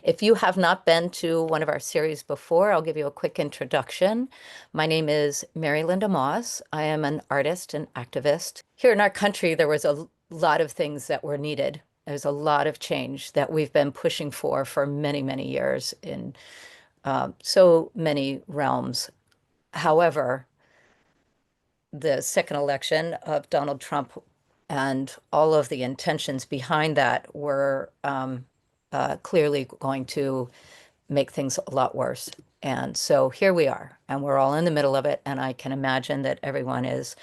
If you have not been to one of our series before, I'll give you a quick introduction. My name is Mary Linda Moss. I am an artist and activist. Here in our country, there was a lot of things that were needed. There's a lot of change that we've been pushing for many, many years in so many realms. However, the second election of Donald Trump and all of the intentions behind that were clearly going to make things a lot worse. And so here we are, and we're all in the middle of it. And I can imagine that everyone is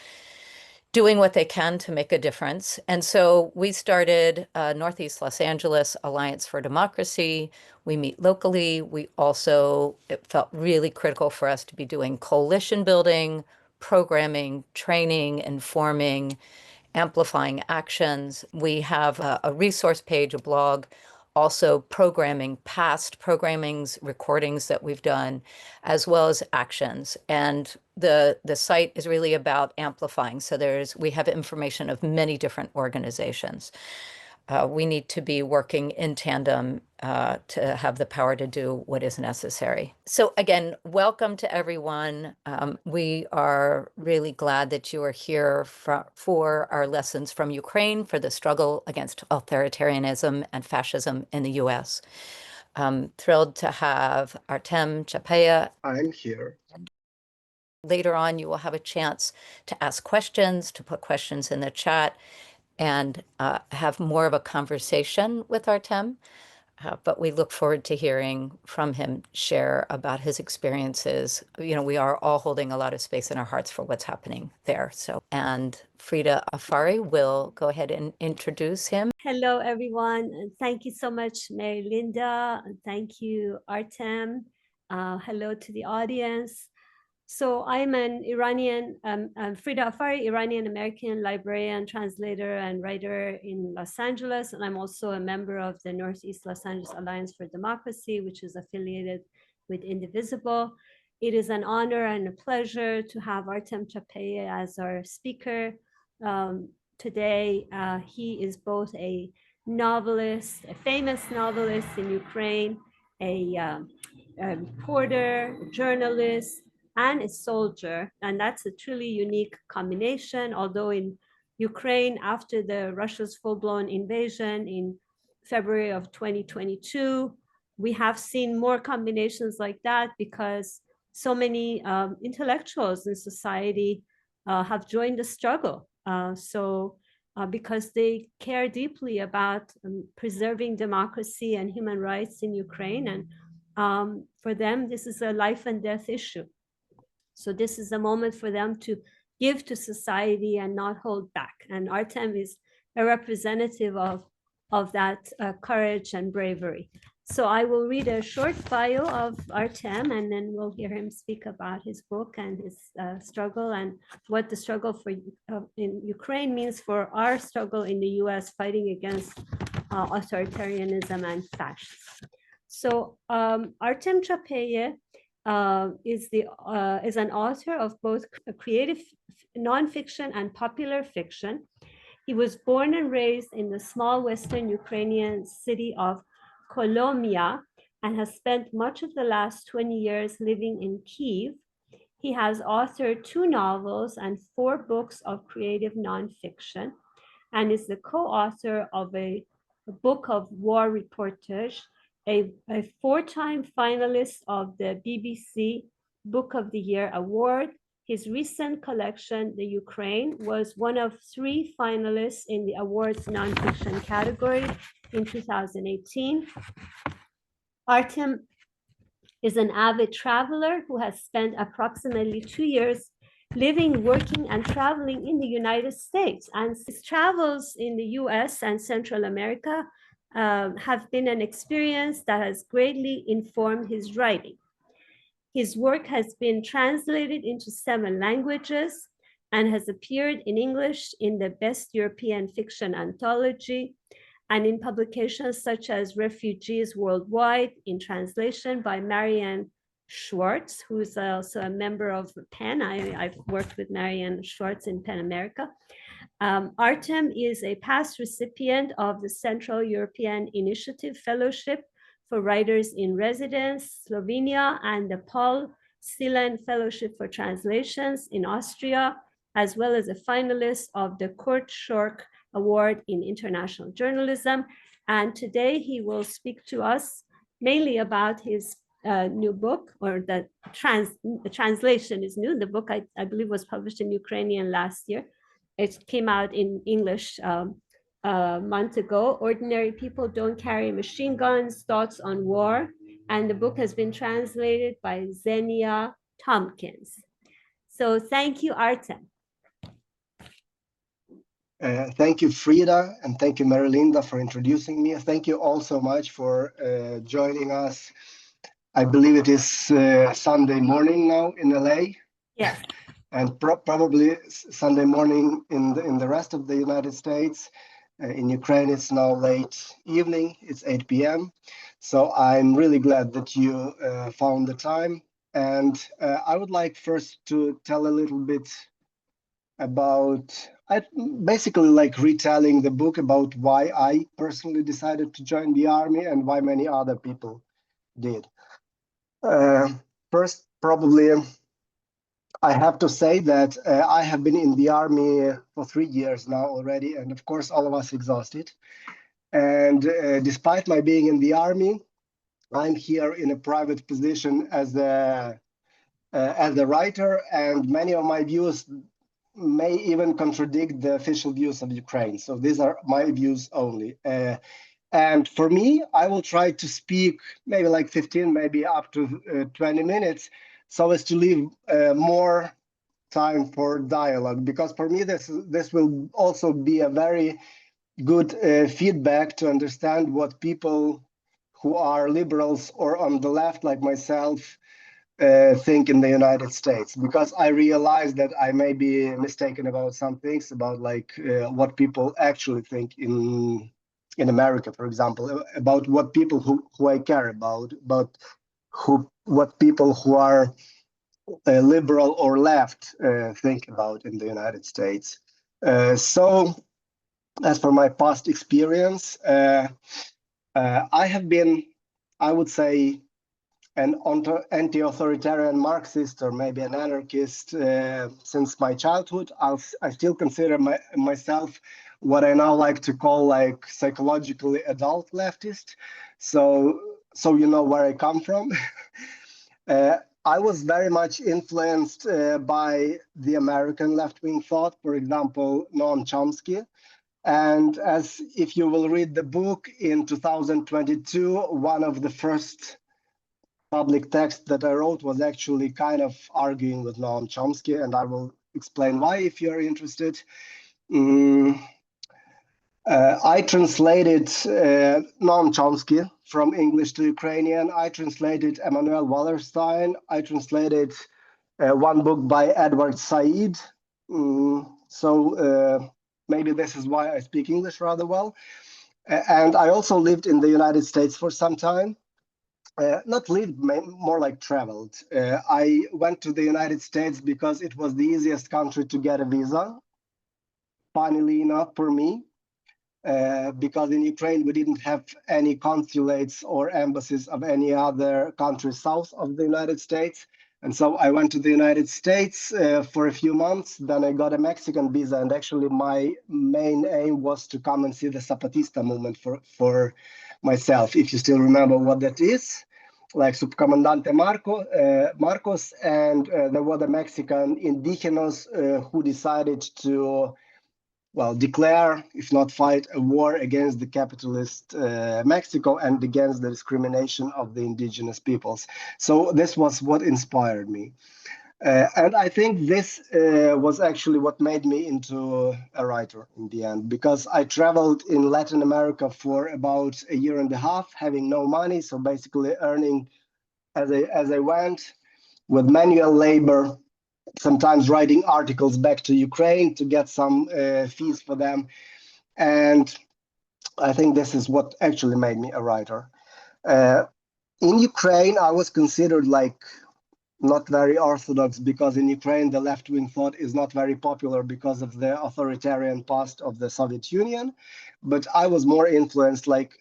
doing what they can to make a difference. And so we started Northeast Los Angeles Alliance for Democracy. We meet locally. It felt really critical for us to be doing coalition building, programming, training, informing, amplifying actions. We have a resource page, a blog, also programming, past programmings, recordings that we've done, as well as actions. And the site is really about amplifying. So we have information of many different organizations. We need to be working in tandem to have the power to do what is necessary. So again, welcome to everyone. We are really glad that you are here for our lessons from Ukraine for the struggle against authoritarianism and fascism in the US. I'm thrilled to have Artem Chapeye. I'm here. Later on, you will have a chance to ask questions, to put questions in the chat, and have more of a conversation with Artem. But we look forward to hearing from him share about his experiences. You know, we are all holding a lot of space in our hearts for what's happening there. And Frida Afari will go ahead and introduce him. Hello, everyone. And thank you so much, Mary Linda. And thank you, Artem. Hello to the audience. So I'm an Iranian, Frida Afari, Iranian American librarian, translator, and writer in Los Angeles. And I'm also a member of the Northeast Los Angeles Alliance for Democracy, which is affiliated with Indivisible. It is an honor and a pleasure to have Artem Chapeye as our speaker today. He is both a novelist, a famous novelist in Ukraine, a reporter, a journalist, and a soldier. And that's a truly unique combination. Although in Ukraine, after Russia's full-blown invasion in February of 2022, we have seen more combinations like that because so many intellectuals in society have joined the struggle. Because they care deeply about preserving democracy and human rights in Ukraine. And for them, this is a life and death issue. So this is a moment for them to give to society and not hold back. And Artem is a representative of that courage and bravery. So I will read a short bio of Artem, and then we'll hear him speak about his book and his struggle and what the struggle in Ukraine means for our struggle in the US fighting against authoritarianism and fascism. So Artem Chapeye is an author of both creative nonfiction and popular fiction. He was born and raised in the small Western Ukrainian city of Kolomia and has spent much of the last 20 years living in Kyiv. He has authored 2 novels and 4 books of creative nonfiction and is the co-author of a book of war reportage, a 4-time finalist of the BBC Book of the Year Award. His recent collection, The Ukraine, was one of 3 finalists in the award's nonfiction category in 2018. Artem is an avid traveler who has spent approximately 2 years living, working, and traveling in the United States. And his travels in the US and Central America have been an experience that has greatly informed his writing. His work has been translated into 7 languages and has appeared in English in the Best European Fiction Anthology and in publications such as Refugees Worldwide, in translation by Marianne Schwartz, who is also a member of PEN. I've worked with Marianne Schwartz in PEN America. Artem is a past recipient of the Central European Initiative Fellowship for Writers in Residence, Slovenia, and the Paul Celan Fellowship for Translations in Austria, as well as a finalist of the Kurt Schork Award in International Journalism. And today he will speak to us mainly about his new book, or the translation is new. The book, I believe, was published in Ukrainian last year. It came out in English a month ago. Ordinary People Don't Carry Machine Guns, Thoughts on War. And the book has been translated by Zenia Tompkins. So thank you, Artem. Thank you, Frida, and thank you, Marilinda, for introducing me. Thank you all so much for joining us. I believe it is Sunday morning now in LA. Yes. And probably Sunday morning in the rest of the United States. In Ukraine, it's now late evening. It's 8 p.m. So I'm really glad that you found the time. And I would like first to tell a little bit about, basically like retelling the book about why I personally decided to join the army and why many other people did. First, probably I have to say that I have been in the army for 3 years now already, and of course all of us exhausted. And despite my being in the army, I'm here in a private position as a writer, and many of my views may even contradict the official views of Ukraine. So these are my views only. And for me, I will try to speak maybe like 15, maybe up to 20 minutes, so as to leave more time for dialogue. Because for me, this will also be a very good feedback to understand what people who are liberals or on the left, like myself, think in the United States, because I realize that I may be mistaken about some things, about like what people actually think in America, for example, about what people who I care about what people who are liberal or left think about in the United States. So as for my past experience, I have been, I would say, an anti-authoritarian Marxist or maybe an anarchist since my childhood. I still consider myself what I now like to call like psychologically adult leftist. So you know where I come from. I was very much influenced by the American left-wing thought, for example, Noam Chomsky. And as if you will read the book in 2022, one of the first public text that I wrote was actually kind of arguing with Noam Chomsky, and I will explain why if you're interested. I translated Noam Chomsky from English to Ukrainian. I translated Emanuel Wallerstein. I translated one book by Edward Said. So maybe this is why I speak English rather well. And I also lived in the United States for some time. Not lived, more like traveled. I went to the United States because it was the easiest country to get a visa, funnily enough for me, because in Ukraine we didn't have any consulates or embassies of any other country south of the United States. And so I went to the United States for a few months, then I got a Mexican visa, and actually my main aim was to come and see the Zapatista movement for myself, if you still remember what that is. Like Subcomandante Marcos, and there were the Mexican indigenos who decided to, well, declare, if not fight, a war against the capitalist Mexico and against the discrimination of the indigenous peoples. So this was what inspired me. And I think this was actually what made me into a writer in the end, because I traveled in Latin America for about a year and a half, having no money, so basically earning as I went with manual labor, sometimes writing articles back to Ukraine to get some fees for them. And I think this is what actually made me a writer. In Ukraine, I was considered like not very orthodox, because in Ukraine, the left-wing thought is not very popular because of the authoritarian past of the Soviet Union. But I was more influenced like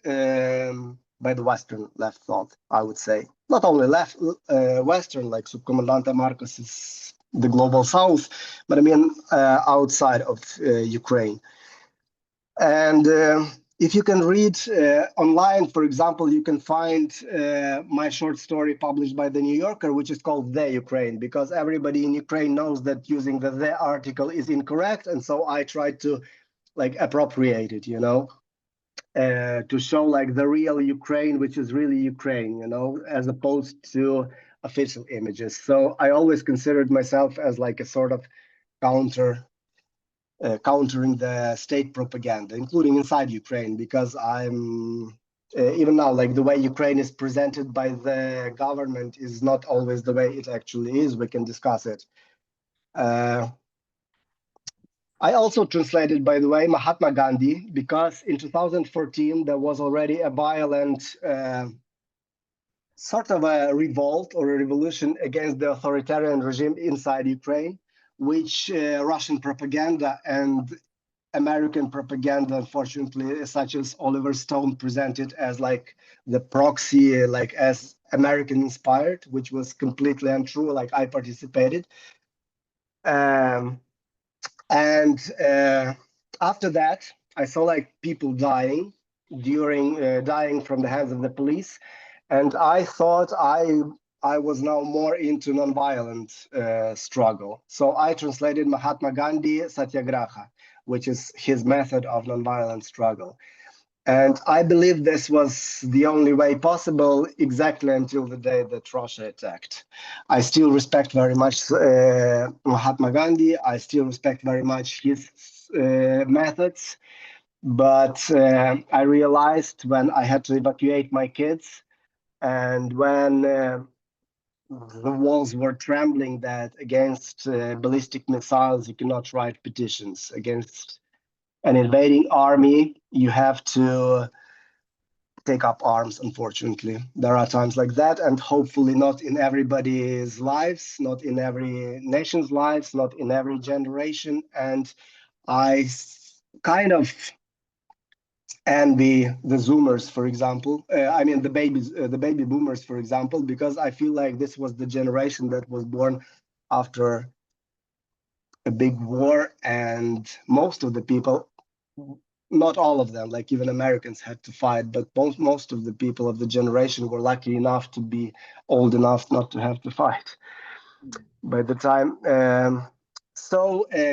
by the Western left thought, I would say. Not only left, Western, like Subcomandante Marcos is the global South, but I mean outside of Ukraine. And if you can read online, for example, you can find my short story published by The New Yorker, which is called The Ukraine, because everybody in Ukraine knows that using the article is incorrect. And so I tried to like appropriate it, you know, to show like the real Ukraine, which is really Ukraine, you know, as opposed to official images. So I always considered myself as like a sort of countering the state propaganda, including inside Ukraine, because I'm even now, like the way Ukraine is presented by the government is not always the way it actually is. We can discuss it. I also translated, by the way, Mahatma Gandhi, because in 2014, there was already a violent sort of a revolt or a revolution against the authoritarian regime inside Ukraine, which Russian propaganda and American propaganda, unfortunately, such as Oliver Stone presented as like the proxy, like as American inspired, which was completely untrue. Like I participated. And after that, I saw like people dying dying from the hands of the police. And I thought I was now more into nonviolent struggle. So I translated Mahatma Gandhi Satyagraha, which is his method of nonviolent struggle. And I believe this was the only way possible exactly until the day that Russia attacked. I still respect very much Mahatma Gandhi. I still respect very much his methods. But I realized when I had to evacuate my kids and when the walls were trembling that against ballistic missiles, you cannot write petitions. Against an invading army, you have to take up arms, unfortunately. There are times like that, and hopefully not in everybody's lives, not in every nation's lives, not in every generation. And I kind of envy the Zoomers, for example. I mean, the baby boomers, for example, because I feel like this was the generation that was born after a big war, and most of the people, not all of them, like even Americans had to fight, but most of the people of the generation were lucky enough to be old enough not to have to fight by the time.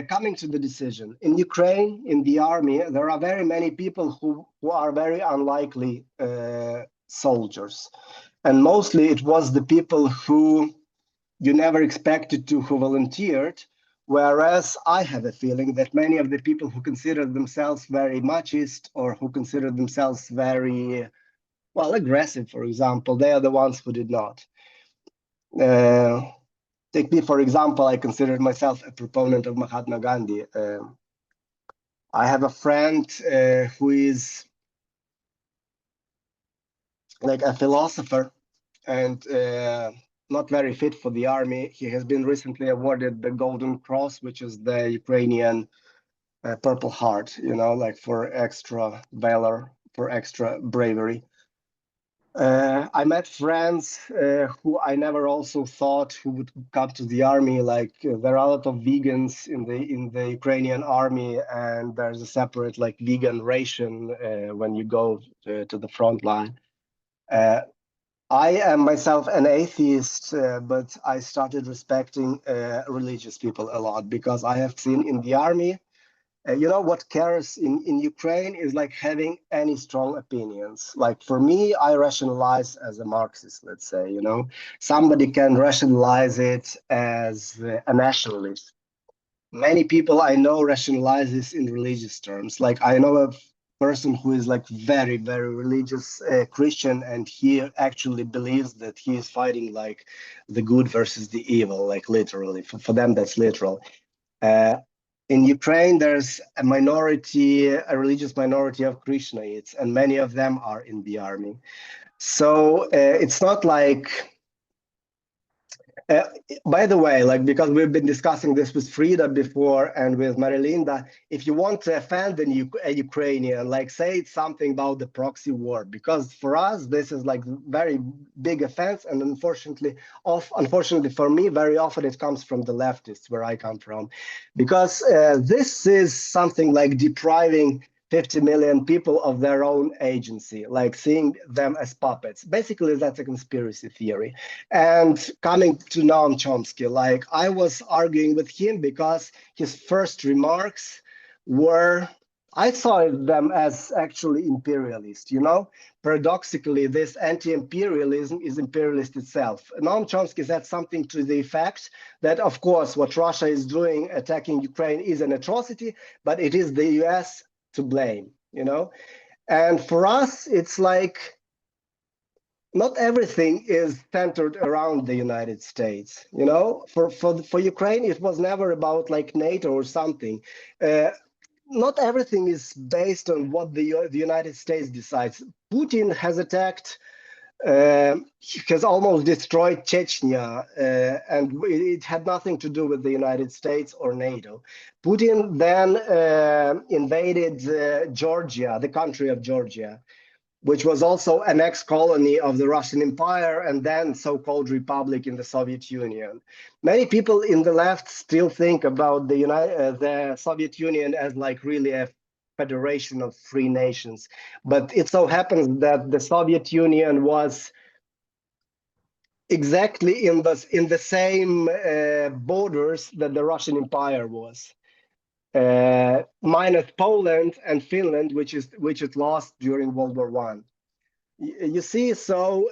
Coming to the decision, in Ukraine, in the army, there are very many people who are very unlikely soldiers. And mostly it was the people who you never expected to, who volunteered. Whereas I have a feeling that many of the people who consider themselves very machist or who consider themselves very, well, aggressive, for example, they are the ones who did not. Take me, for example, I considered myself a proponent of Mahatma Gandhi. I have a friend who is like a philosopher and not very fit for the army. He has been recently awarded the Golden Cross, which is the Ukrainian Purple Heart, you know, like for extra valor, for extra bravery. I met friends who I never also thought who would come to the army. Like there are a lot of vegans in the Ukrainian army, and there's a separate like vegan ration when you go to the front line. I am myself an atheist, but I started respecting religious people a lot because I have seen in the army, you know, what cares in Ukraine is like having any strong opinions. Like for me, I rationalize as a Marxist, let's say, you know, somebody can rationalize it as a nationalist. Many people I know rationalize this in religious terms. Like I know a person who is like very, very religious Christian, and he actually believes that he is fighting like the good versus the evil, like literally. For them, that's literal. In Ukraine, there's a minority, a religious minority of Krishnaites, and many of them are in the army. So it's not like Uh, by the way, like, because we've been discussing this with Frida before and with Marilinda, if you want to offend a Ukrainian, like, say something about the proxy war, because for us this is like very big offense, and unfortunately for me, very often it comes from the leftists where I come from, because this is something like depriving 50 million people of their own agency, like seeing them as puppets. Basically, that's a conspiracy theory. And coming to Noam Chomsky, like, I was arguing with him because his first remarks were, I saw them as actually imperialist, you know? Paradoxically, this anti-imperialism is imperialist itself. Noam Chomsky said something to the effect that, of course, what Russia is doing, attacking Ukraine, is an atrocity, but it is the US to blame, you know? And for us, it's like, not everything is centered around the United States, you know? For Ukraine, it was never about like NATO or something. Not everything is based on what the United States decides. Putin has attacked, has almost destroyed Chechnya, and it had nothing to do with the United States or NATO. Putin then invaded Georgia, the country of Georgia, which was also an ex-colony of the Russian Empire and then so-called republic in the Soviet Union. Many people in the left still think about the Soviet Union as like really a federation of free nations, but it so happens that the Soviet Union was exactly in the same borders that the Russian Empire was. Minus Poland and Finland, which it lost during World War I. You see, so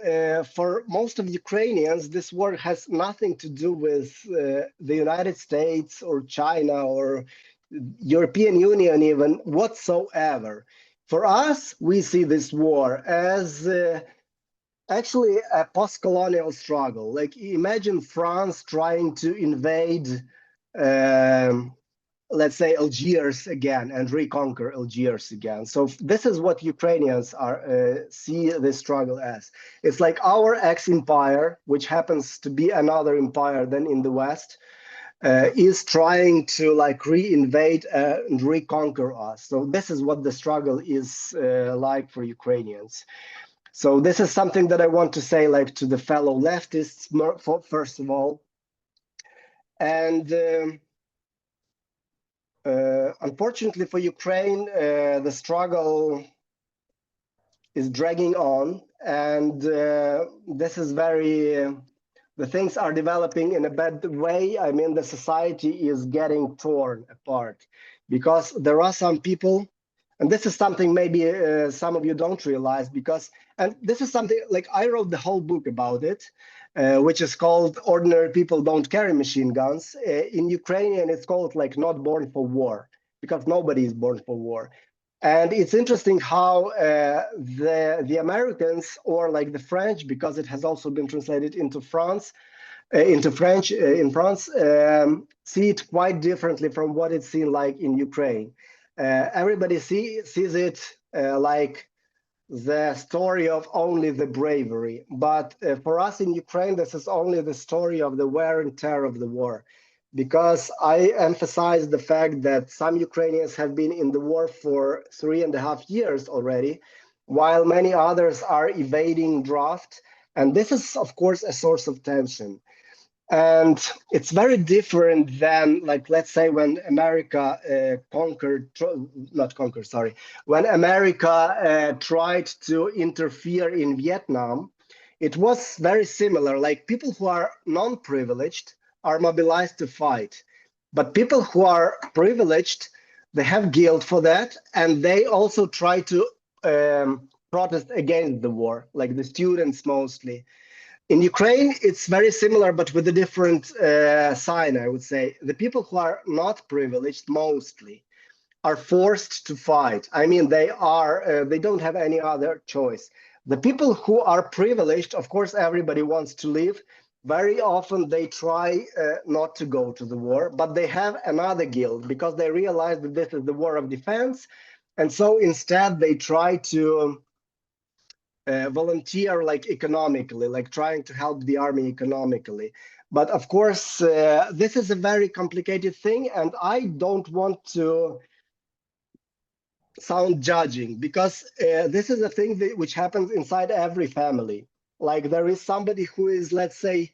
for most of Ukrainians, this war has nothing to do with the United States or China or European Union even whatsoever. For us, we see this war as actually a post-colonial struggle. Like, imagine France trying to invade let's say Algiers again and reconquer Algiers again. So this is what Ukrainians see this struggle as. It's like our ex-empire, which happens to be another empire than in the West, is trying to like reinvade and reconquer us. So this is what the struggle is like for Ukrainians. So this is something that I want to say like to the fellow leftists, first of all. And unfortunately for Ukraine, the struggle is dragging on, and this is the things are developing in a bad way. I mean, the society is getting torn apart because there are some people, and this is something maybe some of you don't realize, and this is something like I wrote the whole book about it, which is called Ordinary People Don't Carry Machine Guns. In Ukrainian, it's called like Not Born for War, because nobody is born for war. And it's interesting how the Americans, or like the French, because it has also been translated into French in France, see it quite differently from what it's seen like in Ukraine. Everybody sees it like the story of only the bravery. But for us in Ukraine, this is only the story of the wear and tear of the war. Because I emphasize the fact that some Ukrainians have been in the war for 3.5 years already, while many others are evading draft. And this is, of course, a source of tension. And it's very different than, like, let's say when America when America tried to interfere in Vietnam, it was very similar. Like, people who are non-privileged are mobilized to fight. But people who are privileged, they have guilt for that, and they also try to protest against the war, like the students mostly. In Ukraine, it's very similar, but with a different sign, I would say. The people who are not privileged mostly are forced to fight. I mean, they don't have any other choice. The people who are privileged, of course, everybody wants to live. Very often they try not to go to the war, but they have another guilt because they realize that this is the war of defense. And so instead they try to volunteer like economically, like trying to help the army economically. But of course, this is a very complicated thing, and I don't want to sound judging, because this is a thing which happens inside every family. Like there is somebody who is, let's say,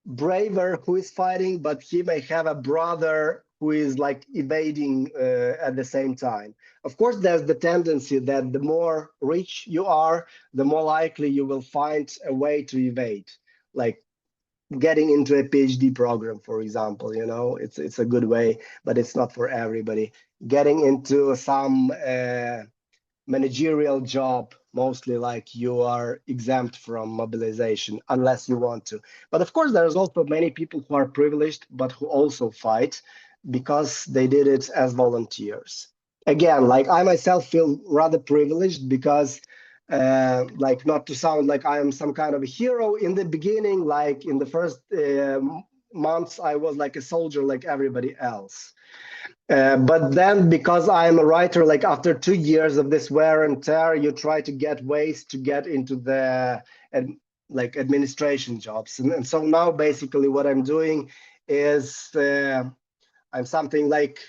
braver, who is fighting, but he may have a brother who is like evading at the same time. Of course, there's the tendency that the more rich you are, the more likely you will find a way to evade, like getting into a PhD program, for example. You know, it's a good way, but it's not for everybody. Getting into some managerial job, mostly, like you are exempt from mobilization unless you want to. But of course, there's also many people who are privileged, but who also fight because they did it as volunteers. Again, like I myself feel rather privileged because like, not to sound like I am some kind of a hero, in the beginning, like in the first months, I was like a soldier like everybody else. But then, because I'm a writer, like after 2 years of this wear and tear, you try to get ways to get into the like administration jobs. And so now basically what I'm doing is I'm something like,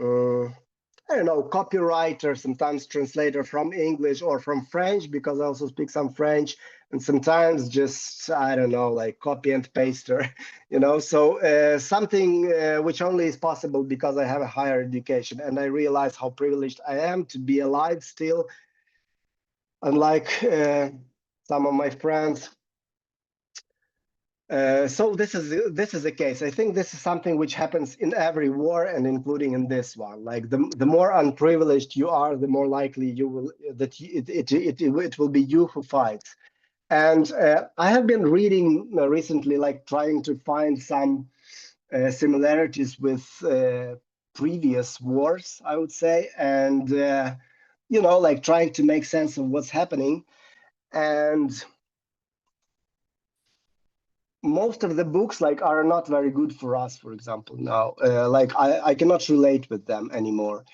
I don't know, copywriter, sometimes translator from English or from French, because I also speak some French, and sometimes just, I don't know, like copy and paster, you know. So something which only is possible because I have a higher education, and I realize how privileged I am to be alive still, unlike some of my friends. So this is the case. I think this is something which happens in every war, and including in this one. Like the more unprivileged you are, the more likely you will it will be you who fights. And I have been reading recently, like trying to find some similarities with previous wars, I would say, and you know, like trying to make sense of what's happening. And most of the books like are not very good for us, for example, now. Like I cannot relate with them anymore.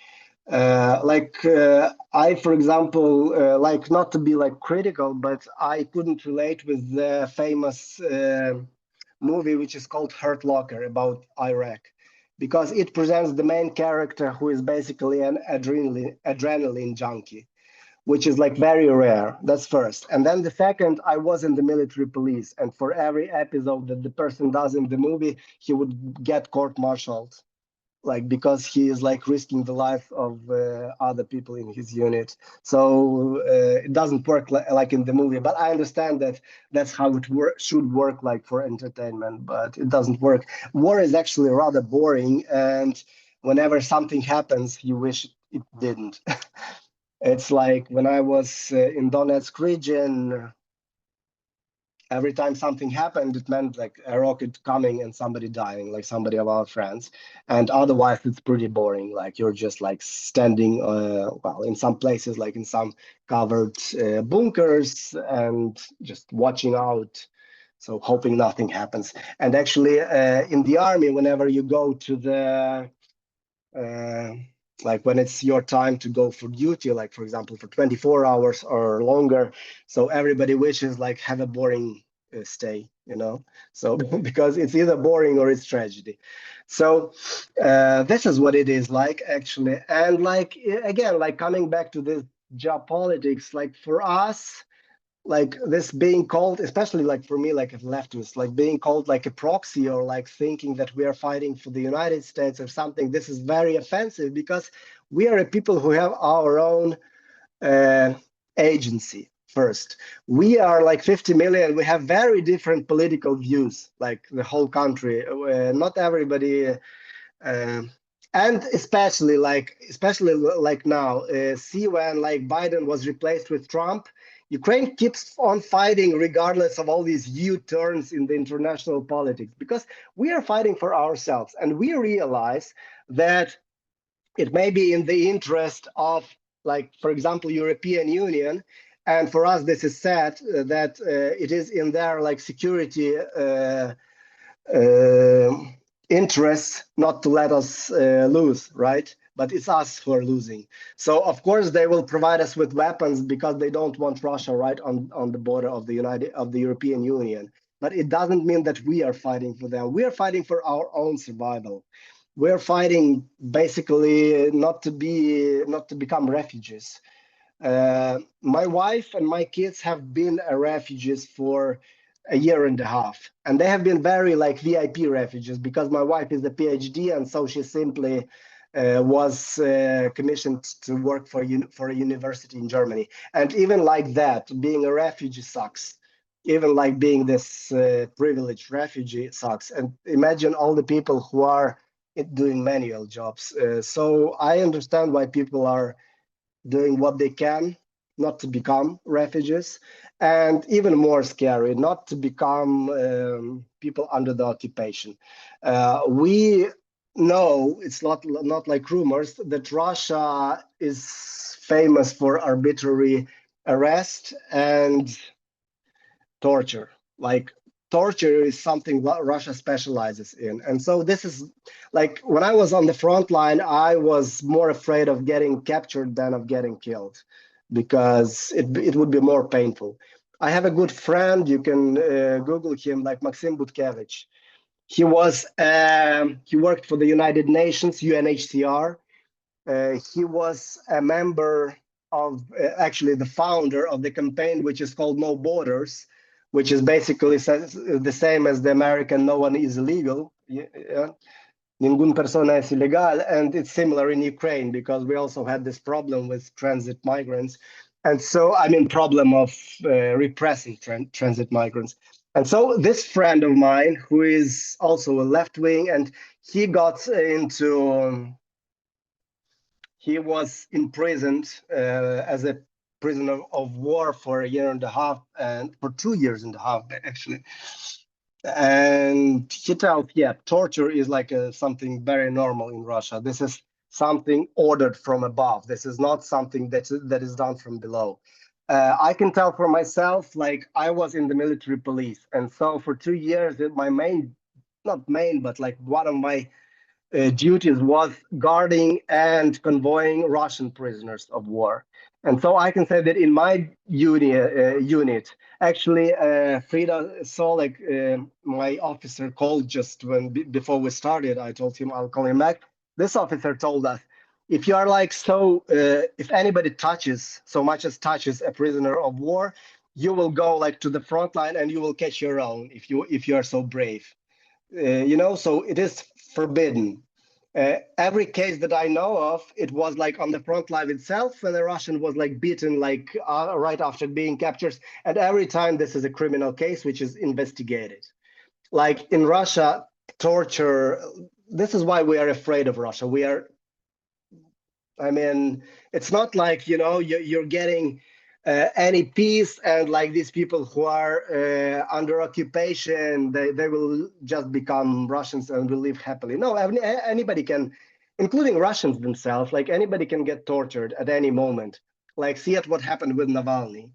I, for example, like, not to be like critical, but I couldn't relate with the famous movie which is called Hurt Locker, about Iraq, because it presents the main character who is basically an adrenaline junkie, which is like very rare. That's first. And then the second, I was in the military police, and for every episode that the person does in the movie, he would get court-martialed, like, because he is like risking the life of other people in his unit. So it doesn't work like in the movie, but I understand that that's how it should work, like for entertainment, but it doesn't work. War is actually rather boring, and whenever something happens, you wish it didn't. It's like when I was in Donetsk region, every time something happened, it meant like a rocket coming and somebody dying, like somebody of our friends. And otherwise, it's pretty boring. Like you're just like standing, well, in some places, like in some covered bunkers, and just watching out. So hoping nothing happens. And actually, in the army, whenever you go to the like when it's your time to go for duty, like for example for 24 hours or longer, so everybody wishes like have a boring stay, you know. So because it's either boring or it's tragedy. So this is what it is like, actually. And like, again, like coming back to this geopolitics, like for us, like this being called, especially like for me, like a leftist, like being called like a proxy, or like thinking that we are fighting for the United States or something, this is very offensive, because we are a people who have our own agency. First, we are like 50 million. We have very different political views, like the whole country. Not everybody, and especially like now, see, when like Biden was replaced with Trump, Ukraine keeps on fighting regardless of all these U-turns in the international politics, because we are fighting for ourselves, and we realize that it may be in the interest of, like, for example, European Union, and for us this is sad, that it is in their like security interests not to let us lose, right? But it's us who are losing. So of course they will provide us with weapons because they don't want Russia right on the border of the European Union. but it doesn't mean that we are fighting for them. We are fighting for our own survival. We're fighting basically not to become refugees. My wife and my kids have been refugees for a year and a half, and they have been very like VIP refugees because my wife is a PhD, and so she simply was commissioned to work for a university in Germany. And even like that, being a refugee sucks. Even like being this privileged refugee sucks. And imagine all the people who are doing manual jobs. So I understand why people are doing what they can not to become refugees, and even more scary, not to become people under the occupation. We know, it's not like rumors, that Russia is famous for arbitrary arrest and torture. Like, torture is something that Russia specializes in. And so this is like, when I was on the front line, I was more afraid of getting captured than of getting killed, because it would be more painful. I have a good friend, you can Google him, like Maxim Butkevich. He worked for the United Nations, UNHCR. He was a member of, actually the founder of the campaign, which is called No Borders, which is basically the same as the American No One is Illegal. Ningún persona es ilegal. And it's similar in Ukraine, because we also had this problem with transit migrants. And so, I mean, problem of repressing transit migrants. And so this friend of mine, who is also a left-wing, and he got into, he was imprisoned as a prisoner of war for a year and a half, and for 2 years and a half, actually. And he tells, yeah, torture is like something very normal in Russia. This is something ordered from above. This is not something that is done from below. I can tell for myself, like, I was in the military police. And so for 2 years, my main, not main, but like one of my duties was guarding and convoying Russian prisoners of war. And so I can say that in my unit, actually, Frida saw, like, my officer called just before we started. I told him I'll call him back. This officer told us, if you are like, so if anybody so much as touches a prisoner of war, you will go like to the front line and you will catch your own if you are so brave. So it is forbidden. Every case that I know of, it was like on the front line itself, when the Russian was like beaten, like right after being captured. And every time this is a criminal case, which is investigated. Like in Russia, torture, this is why we are afraid of Russia. I mean, it's not like, you're getting any peace, and like these people who are under occupation, they will just become Russians and will live happily. No, anybody can, including Russians themselves, like anybody can get tortured at any moment. Like, see at what happened with Navalny,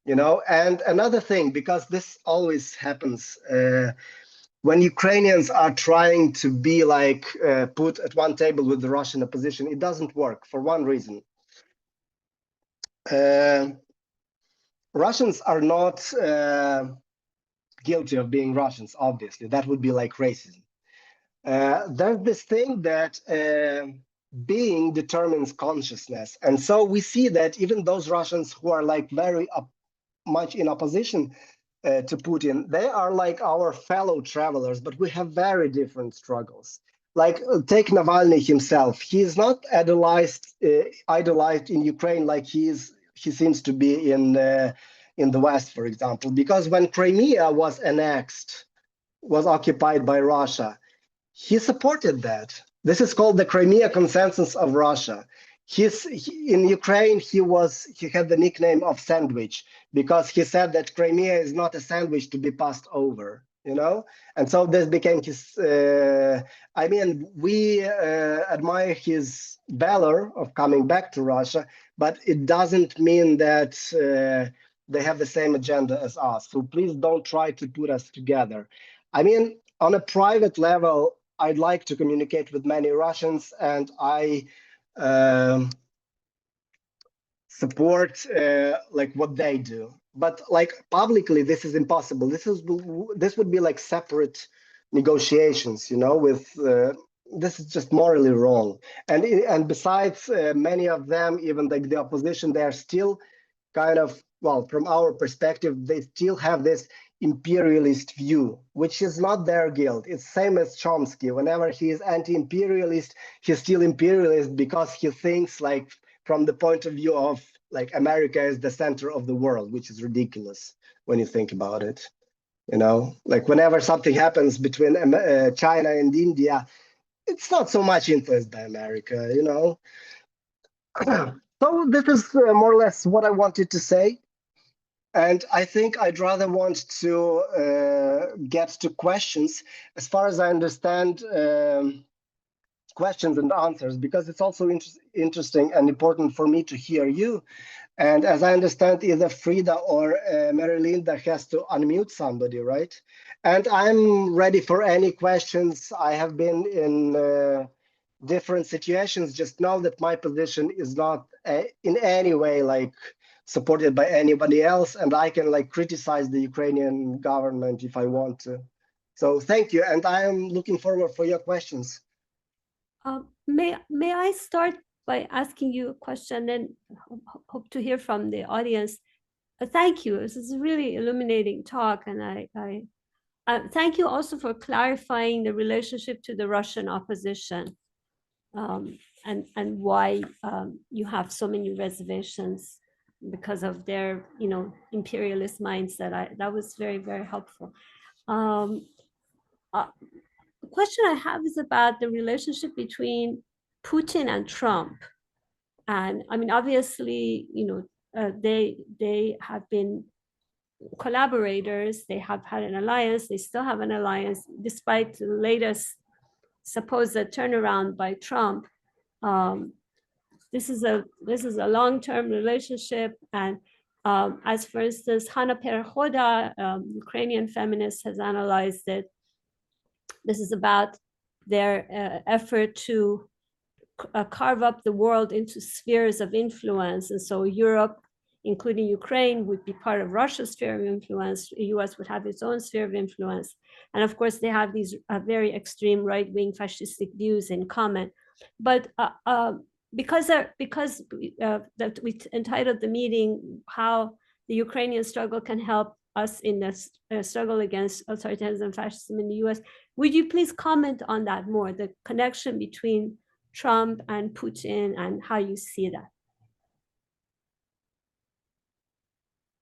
And another thing, because this always happens, when Ukrainians are trying to be like put at one table with the Russian opposition, it doesn't work for one reason. Russians are not guilty of being Russians, obviously. That would be like racism. There's this thing that being determines consciousness. And so we see that even those Russians who are like very much in opposition to Putin, they are like our fellow travelers, but we have very different struggles. Like, take Navalny himself. He is not idolized in Ukraine like he seems to be in the West, for example, because when Crimea was annexed, was occupied by Russia, he supported that. This is called the Crimea Consensus of Russia. In Ukraine, he had the nickname of Sandwich, because he said that Crimea is not a sandwich to be passed over, And so this became his, we admire his valor of coming back to Russia, but it doesn't mean that they have the same agenda as us. So please don't try to put us together. On a private level, I'd like to communicate with many Russians, and I support like what they do. but like publicly, this is impossible. This would be like separate negotiations, you know, with this is just morally wrong. And besides, many of them, even like the opposition, they are still kind of, well, from our perspective, they still have this imperialist view, which is not their guilt. It's same as Chomsky. Whenever he is anti-imperialist, he's still imperialist because he thinks like from the point of view of like America is the center of the world, which is ridiculous when you think about it. You know, like whenever something happens between China and India, it's not so much influenced by America, you know. So this is more or less what I wanted to say. And I think I'd rather want to get to questions. As far as I understand, questions and answers, because it's also interesting and important for me to hear you. And as I understand, either Frida or Marilinda has to unmute somebody, right? And I'm ready for any questions. I have been in different situations. Just know that my position is not in any way like supported by anybody else, and I can like criticize the Ukrainian government if I want to. So thank you, and I am looking forward for your questions. May I start by asking you a question, and hope to hear from the audience. Thank you. This is a really illuminating talk, and I thank you also for clarifying the relationship to the Russian opposition, and why you have so many reservations because of their, you know, imperialist mindset. That was very, very helpful. The question I have is about the relationship between Putin and Trump. And I mean, obviously, you know, they have been collaborators. They have had an alliance. They still have an alliance, despite the latest supposed turnaround by Trump. This is a long-term relationship, and as for instance, Hana Perehoda, Ukrainian feminist, has analyzed it. This is about their effort to carve up the world into spheres of influence, and so Europe, including Ukraine, would be part of Russia's sphere of influence. The US would have its own sphere of influence, and of course, they have these very extreme right-wing fascistic views in common. But because that we entitled the meeting "How the Ukrainian Struggle Can Help Us in the Struggle Against Authoritarianism and Fascism in the US," would you please comment on that more, the connection between Trump and Putin and how you see that?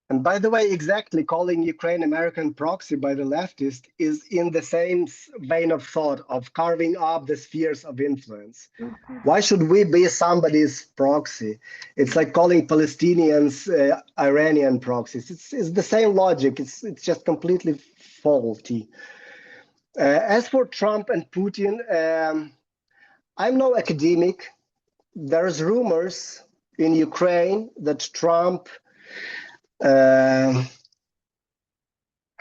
And by the way, exactly, calling Ukraine American proxy by the leftist is in the same vein of thought of carving up the spheres of influence. Okay. Why should we be somebody's proxy? It's like calling Palestinians Iranian proxies. It's the same logic. It's just completely faulty. As for Trump and Putin, I'm no academic. There's rumors in Ukraine that Trump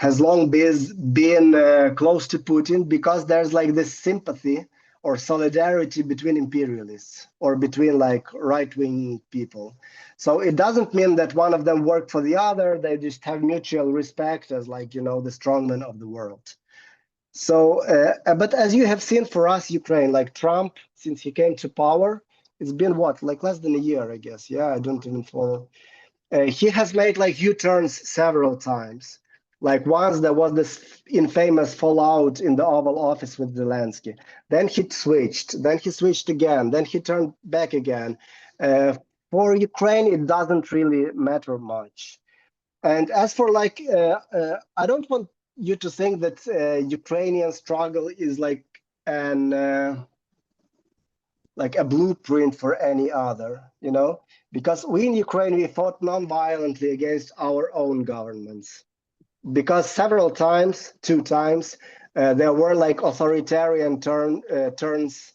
has long been close to Putin because there's like this sympathy or solidarity between imperialists or between like right-wing people. So it doesn't mean that one of them worked for the other. They just have mutual respect as like, you know, the strongmen of the world. So, but as you have seen for us, Ukraine, like Trump, since he came to power, it's been what, like less than a year, I guess. Yeah, I don't even follow. He has made like U-turns several times. Like once there was this infamous fallout in the Oval Office with Zelensky. Then he switched again, then he turned back again. For Ukraine, it doesn't really matter much. And as for like, I don't want you to think that Ukrainian struggle is like like a blueprint for any other, you know, because we in Ukraine, we fought non-violently against our own governments, because several times, 2 times, there were like authoritarian turns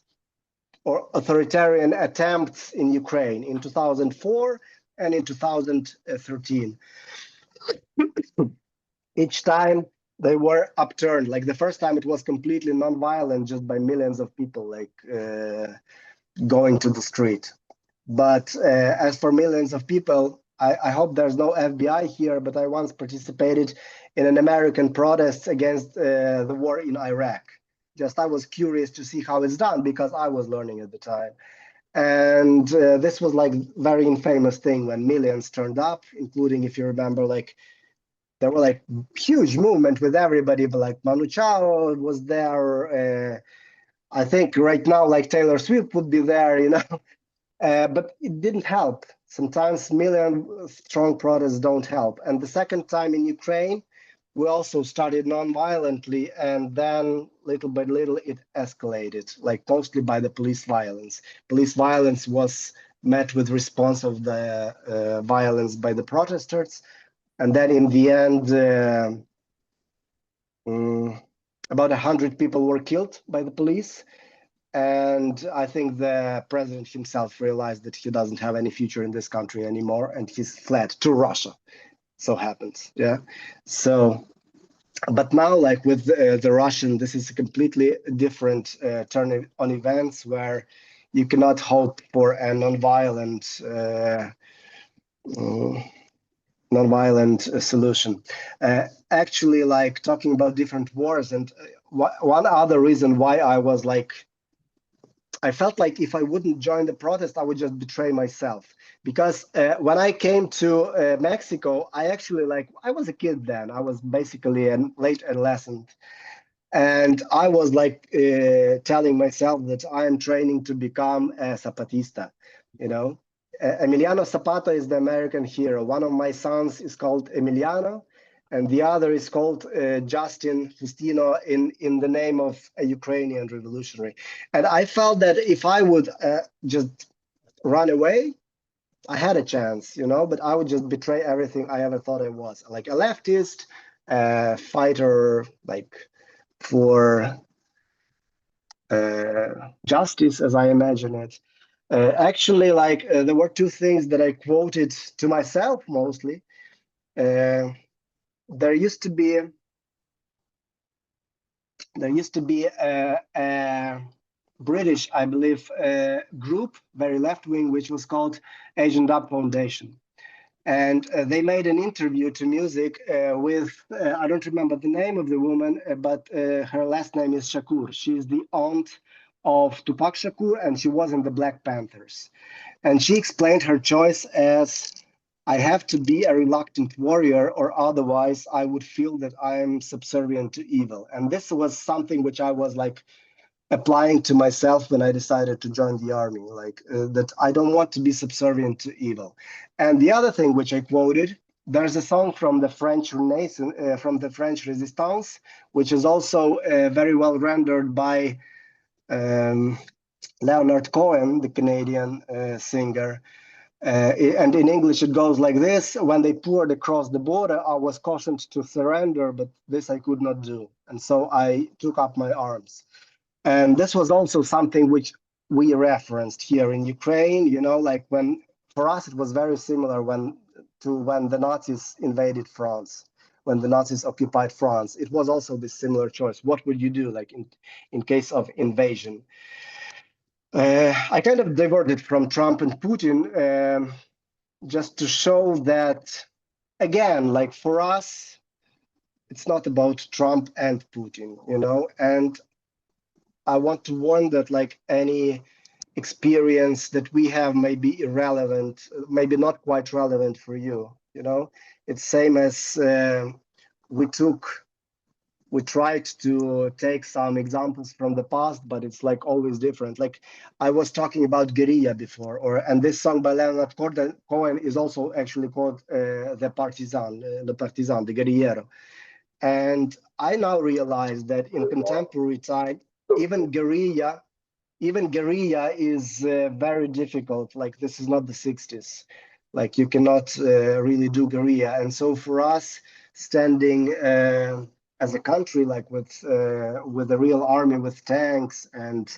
or authoritarian attempts in Ukraine in 2004 and in 2013. Each time they were upturned. Like the first time it was completely non-violent, just by millions of people like going to the street. But as for millions of people, I hope there's no FBI here, but I once participated in an American protest against the war in Iraq. Just I was curious to see how it's done because I was learning at the time. And this was like very infamous thing when millions turned up, including, if you remember, like there were like huge movement with everybody, but like Manu Chao was there. I think right now, like Taylor Swift would be there, you know, but it didn't help. Sometimes million strong protests don't help. And the second time in Ukraine, we also started non-violently, and then little by little it escalated, like mostly by the police violence. Police violence was met with response of the violence by the protesters. And then in the end, about 100 people were killed by the police. And I think the president himself realized that he doesn't have any future in this country anymore, and he's fled to Russia. So happens, yeah. So, but now, like with the Russian, this is a completely different turn on events where you cannot hope for a non-violent solution. Actually, like talking about different wars, and one other reason why I felt like if I wouldn't join the protest, I would just betray myself. Because when I came to Mexico, I was a kid then. I was basically a late adolescent. And I was like telling myself that I am training to become a Zapatista, you know. Emiliano Zapata is the American hero. One of my sons is called Emiliano, and the other is called Justin Justino in the name of a Ukrainian revolutionary. And I felt that if I would just run away, I had a chance, you know, but I would just betray everything I ever thought I was. Like a leftist, fighter, like for justice, as I imagine it. Actually, like there were two things that I quoted to myself mostly. There used to be a British, I believe, group, very left-wing, which was called Agent Up Foundation. And they made an interview to music with, I don't remember the name of the woman, but her last name is Shakur. She is the aunt of Tupac Shakur, and she was in the Black Panthers. And she explained her choice as, I have to be a reluctant warrior, or otherwise I would feel that I am subservient to evil. And this was something which I was like applying to myself when I decided to join the army, like that I don't want to be subservient to evil. And the other thing which I quoted, there's a song from the French Renaissance, from the French Resistance, which is also very well rendered by Leonard Cohen, the Canadian singer. And in English, it goes like this: when they poured across the border, I was cautioned to surrender, but this I could not do. And so I took up my arms. And this was also something which we referenced here in Ukraine, you know, like when, for us, it was very similar when the Nazis invaded France, when the Nazis occupied France. It was also this similar choice. What would you do, like in case of invasion? I kind of diverted from Trump and Putin just to show that, again, like for us, it's not about Trump and Putin, you know, and I want to warn that like any experience that we have may be irrelevant, maybe not quite relevant for you, you know. It's same as we tried to take some examples from the past, but it's like always different. Like I was talking about guerrilla before, and this song by Leonard Cohen is also actually called the Partisan, the guerrillero. And I now realize that in contemporary time, even guerrilla is very difficult. Like this is not the 60s. Like you cannot really do guerrilla. And so for us, standing as a country, like with a real army, with tanks and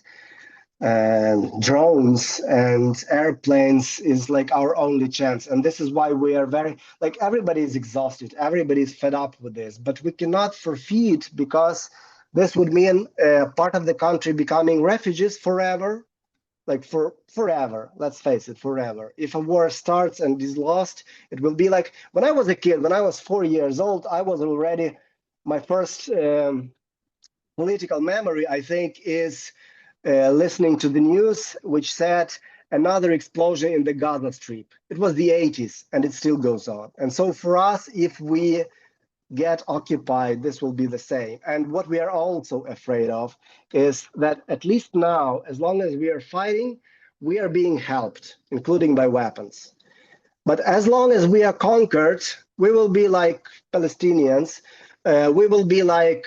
drones and airplanes, is like our only chance. And this is why we are very, like, everybody is exhausted, everybody is fed up with this, but we cannot forfeit, because this would mean part of the country becoming refugees forever, like for forever. Let's face it, forever. If a war starts and is lost, it will be like when I was a kid, when I was 4 years old, I was already, my first political memory, I think, is listening to the news, which said another explosion in the Gaza Strip. It was the 80s, and it still goes on. And so for us, if we get occupied, this will be the same. And what we are also afraid of is that at least now, as long as we are fighting, we are being helped, including by weapons. But as long as we are conquered, we will be like Palestinians, we will be like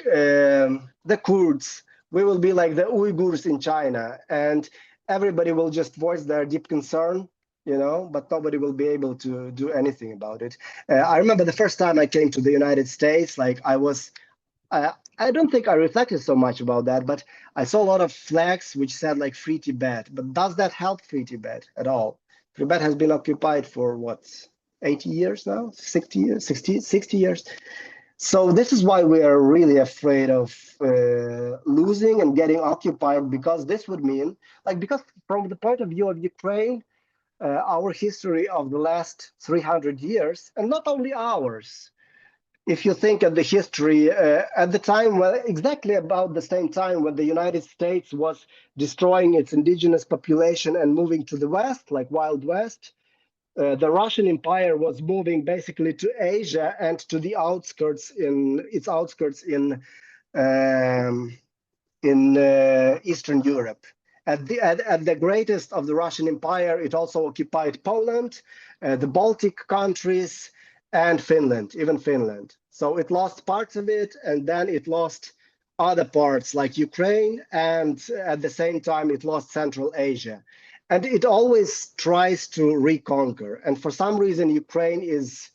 the Kurds, we will be like the Uyghurs in China, and everybody will just voice their deep concern, you know, but nobody will be able to do anything about it. I remember the first time I came to the United States, like I don't think I reflected so much about that, but I saw a lot of flags which said like Free Tibet. But does that help Free Tibet at all? Tibet has been occupied for what, 80 years now, 60 years, 60 years. So this is why we are really afraid of losing and getting occupied, because this would mean, like, because from the point of view of Ukraine, our history of the last 300 years, and not only ours, if you think of the history at the time, well, exactly about the same time when the United States was destroying its indigenous population and moving to the West, like Wild West, the Russian Empire was moving basically to Asia and to the outskirts in Eastern Europe. At the greatest of the Russian Empire, it also occupied Poland, the Baltic countries, and Finland, even Finland. So it lost parts of it, and then it lost other parts like Ukraine, and at the same time, it lost Central Asia. And it always tries to reconquer. And for some reason, Ukraine is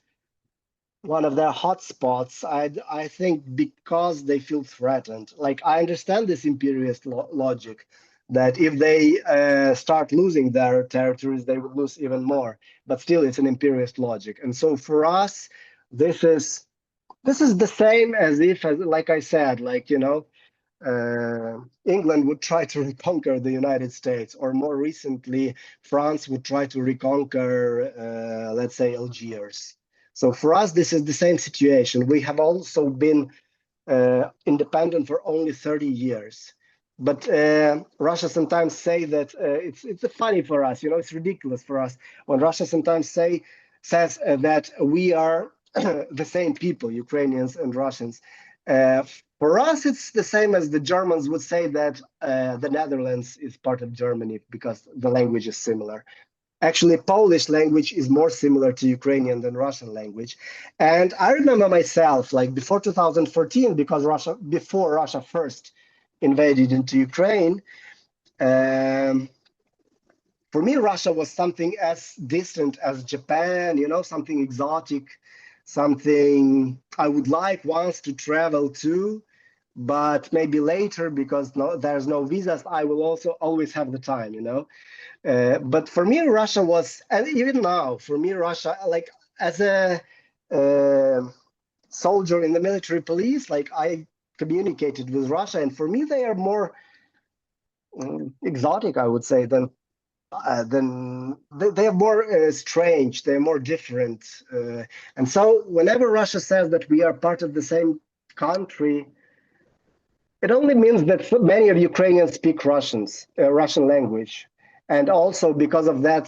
one of their hotspots, I think, because they feel threatened. Like, I understand this imperialist logic, that if they start losing their territories, they would lose even more. But still, it's an imperialist logic. And so for us, this is the same as if, like I said, like, you know, England would try to reconquer the United States, or more recently, France would try to reconquer, let's say, Algiers. So for us, this is the same situation. We have also been independent for only 30 years. But Russia sometimes say that it's funny for us, you know, it's ridiculous for us when Russia sometimes says that we are the same people, Ukrainians and Russians. For us, it's the same as the Germans would say that the Netherlands is part of Germany because the language is similar. Actually, Polish language is more similar to Ukrainian than Russian language. And I remember myself, like before 2014, before Russia first invaded into Ukraine, for me, Russia was something as distant as Japan, you know, something exotic, something I would like once to travel to, but maybe later, because there's no visas, I will also always have the time, you know. But for me, Russia was, and even now, for me, Russia, like as a soldier in the military police, like I communicated with Russia, and for me, they are more exotic, I would say, than they are more strange, they're more different. And so whenever Russia says that we are part of the same country, it only means that many of Ukrainians speak Russian language. And also because of that,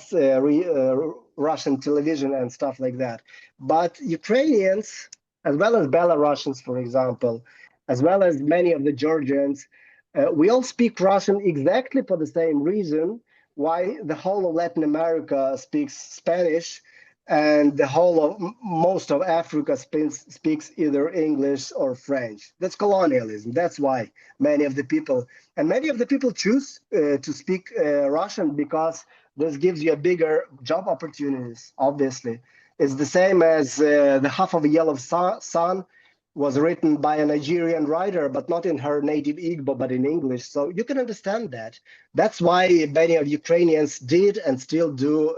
Russian television and stuff like that. But Ukrainians, as well as Belarusians, for example, as well as many of the Georgians, we all speak Russian exactly for the same reason why the whole of Latin America speaks Spanish, and the whole of most of Africa speaks either English or French. That's colonialism. That's why many of the people choose to speak Russian, because this gives you a bigger job opportunities, obviously. It's the same as the Half of a Yellow Sun was written by a Nigerian writer, but not in her native Igbo, but in English. So you can understand that. That's why many of Ukrainians did and still do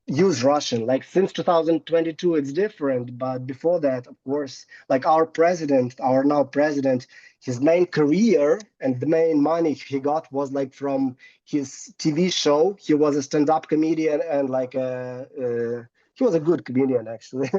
use Russian. Like since 2022, it's different. But before that, of course, like our president, our now president, his main career and the main money he got was like from his TV show. He was a stand-up comedian and like he was a good comedian actually.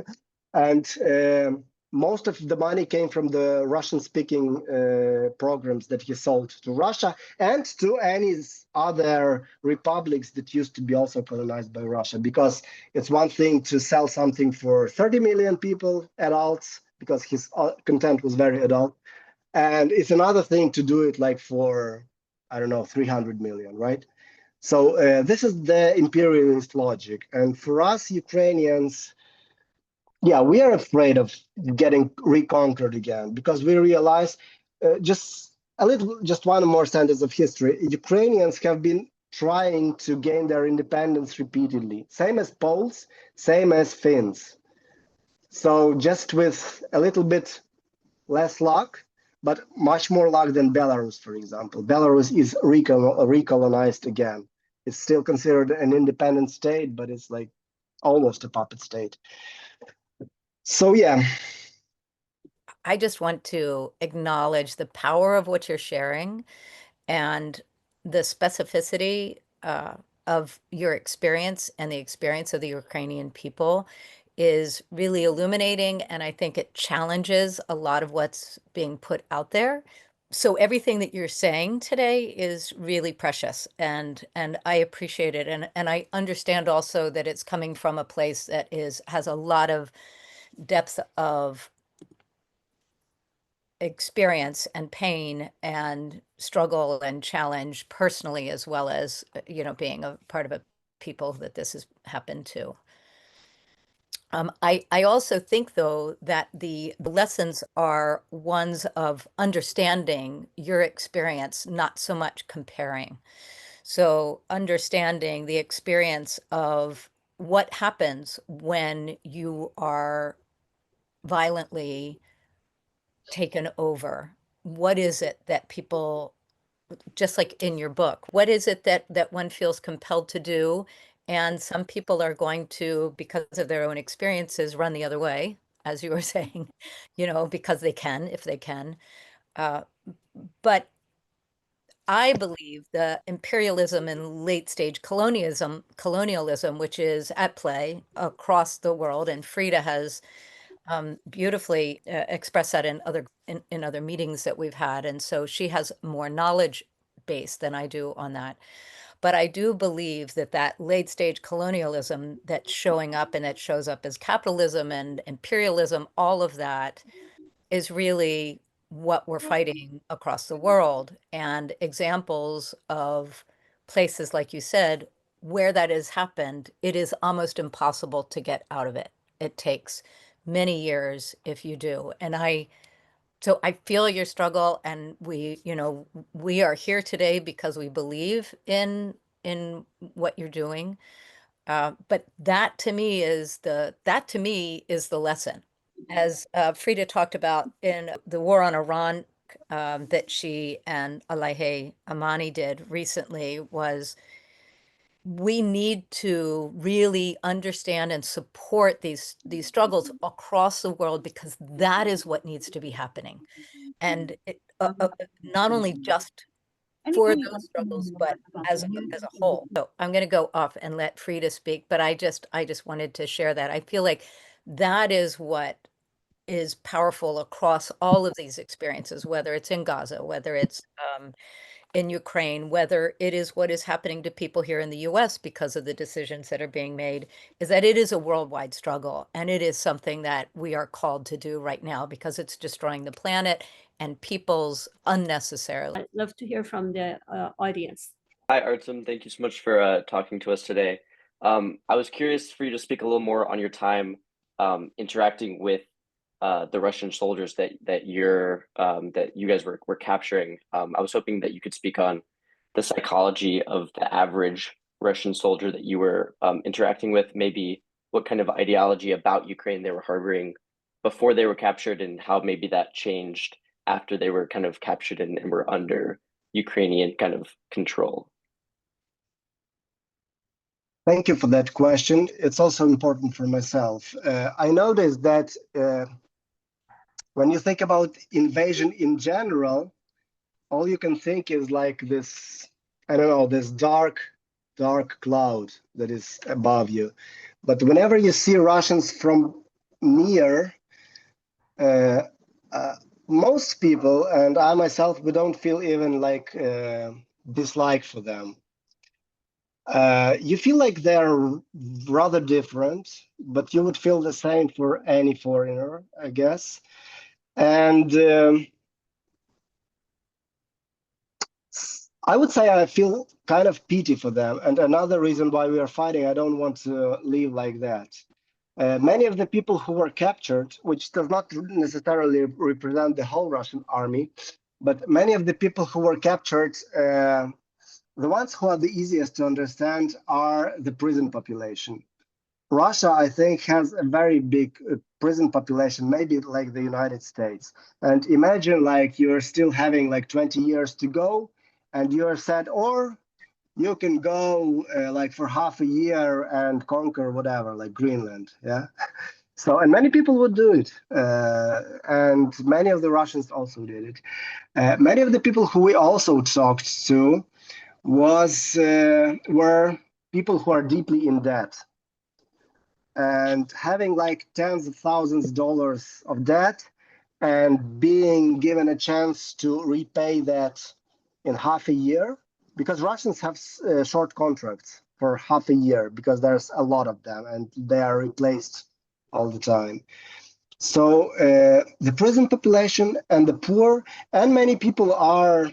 And most of the money came from the Russian-speaking programs that he sold to Russia and to any other republics that used to be also colonized by Russia. Because it's one thing to sell something for 30 million people, adults, because his content was very adult. And it's another thing to do it like for, I don't know, 300 million, right? So this is the imperialist logic. And for us Ukrainians, yeah, we are afraid of getting reconquered again because we realize just one more sentence of history. Ukrainians have been trying to gain their independence repeatedly, same as Poles, same as Finns. So just with a little bit less luck, but much more luck than Belarus, for example. Belarus is recolonized again. It's still considered an independent state, but it's like almost a puppet state. So yeah. I just want to acknowledge the power of what you're sharing and the specificity of your experience and the experience of the Ukrainian people is really illuminating. And I think it challenges a lot of what's being put out there. So everything that you're saying today is really precious and I appreciate it. And I understand also that it's coming from a place that has a lot of depth of experience and pain and struggle and challenge personally, as well as, being a part of a people that this has happened to. I also think, though, that the lessons are ones of understanding your experience, not so much comparing. So understanding the experience of what happens when you are violently taken over. What is it that people, just like in your book, what is it that one feels compelled to do? And some people are going to, because of their own experiences, run the other way, as you were saying, because they can, if they can. But I believe the imperialism and late stage colonialism, which is at play across the world, and Frida has beautifully expressed that in other meetings that we've had, and so she has more knowledge base than I do on that. But I do believe that late stage colonialism that's showing up and that shows up as capitalism and imperialism, all of that is really what we're fighting across the world. And examples of places, like you said, where that has happened, it is almost impossible to get out of it. It takes many years if you do. So I feel your struggle, and we are here today because we believe in what you're doing. But that to me is the lesson. As Frida talked about in the war on Iran that she and Alahe Amani did recently, was we need to really understand and support these struggles across the world, because that is what needs to be happening. And not only just for those struggles, but as a whole. So I'm going to go off and let Frida speak, but I just wanted to share that. I feel like that is what is powerful across all of these experiences, whether it's in Gaza, whether it's in Ukraine, whether it is what is happening to people here in the US because of the decisions that are being made, is that it is a worldwide struggle. And it is something that we are called to do right now because it's destroying the planet and people's unnecessarily. I'd love to hear from the audience. Hi, Artem. Thank you so much for talking to us today. I was curious for you to speak a little more on your time interacting with the Russian soldiers that you guys were capturing. I was hoping that you could speak on the psychology of the average Russian soldier that you were interacting with, maybe what kind of ideology about Ukraine they were harboring before they were captured, and how maybe that changed after they were kind of captured and were under Ukrainian kind of control. Thank you for that question. It's also important for myself. I noticed that when you think about invasion in general, all you can think is like this, I don't know, this dark cloud that is above you. But whenever you see Russians from near, uh, uh, most people, and I myself, we don't feel even like dislike for them. You feel like they're rather different, but you would feel the same for any foreigner, I guess. And I would say I feel kind of pity for them. And another reason why we are fighting, I don't want to leave like that. Many of the people who were captured, which does not necessarily represent the whole Russian army, but many of the people who were captured, the ones who are the easiest to understand are the prison population. Russia, I think, has a very big prison population, maybe like the United States. And imagine like you're still having like 20 years to go and you're said, or you can go like for half a year and conquer whatever, like Greenland. Yeah. So, and many people would do it. And many of the Russians also did it. Many of the people who we also talked to were people who are deeply in debt and having like tens of thousands of dollars of debt and being given a chance to repay that in half a year, because Russians have short contracts for half a year because there's a lot of them and they are replaced all the time. So the prison population and the poor and many people are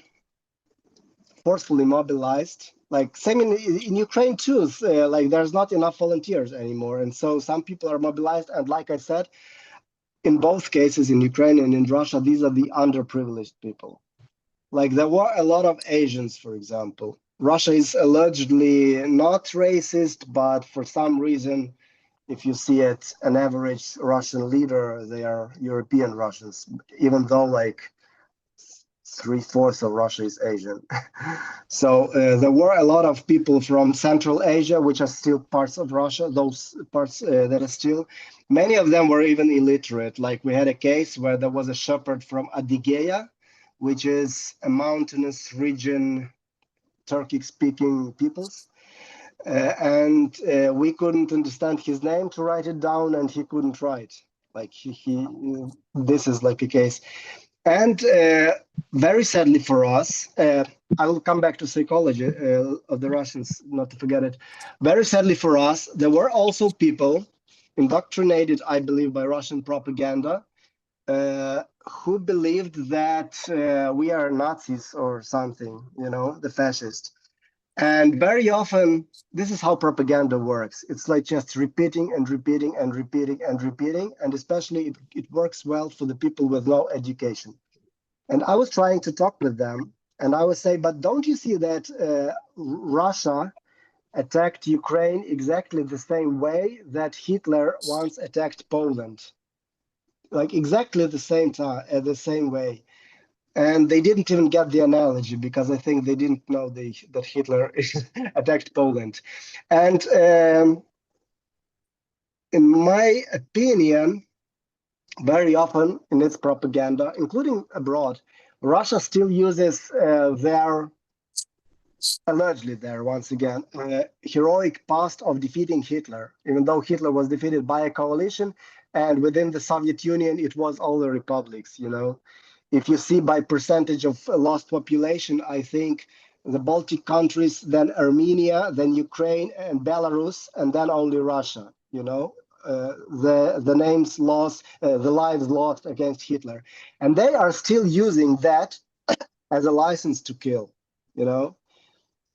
forcefully mobilized. Like same in Ukraine too, like there's not enough volunteers anymore. And so some people are mobilized. And like I said, in both cases, in Ukraine and in Russia, these are the underprivileged people. Like there were a lot of Asians, for example. Russia is allegedly not racist, but for some reason, if you see it, an average Russian leader, they are European Russians, even though like 3/4 of Russia is Asian. So there were a lot of people from Central Asia, which are still parts of Russia, those parts that are still. Many of them were even illiterate. Like we had a case where there was a shepherd from Adygea, which is a mountainous region, Turkic-speaking peoples. And we couldn't understand his name to write it down, and he couldn't write. Like this is like a case. And very sadly for us, I will come back to psychology of the Russians, not to forget it. Very sadly for us, there were also people indoctrinated, I believe, by Russian propaganda who believed that we are Nazis or something, you know, the fascists. And very often, this is how propaganda works. It's like just repeating and repeating and repeating and repeating. And especially it works well for the people with no education. And I was trying to talk with them, and I would say, but don't you see that Russia attacked Ukraine exactly the same way that Hitler once attacked Poland? Like exactly the same time, the same way. And they didn't even get the analogy because I think they didn't know that Hitler attacked Poland. And in my opinion, very often in its propaganda, including abroad, Russia still uses allegedly once again, heroic past of defeating Hitler, even though Hitler was defeated by a coalition, and within the Soviet Union, it was all the republics, you know. If you see by percentage of lost population, I think the Baltic countries, then Armenia, then Ukraine and Belarus, and then only Russia, you know. The names lost, the lives lost against Hitler. And they are still using that as a license to kill, you know,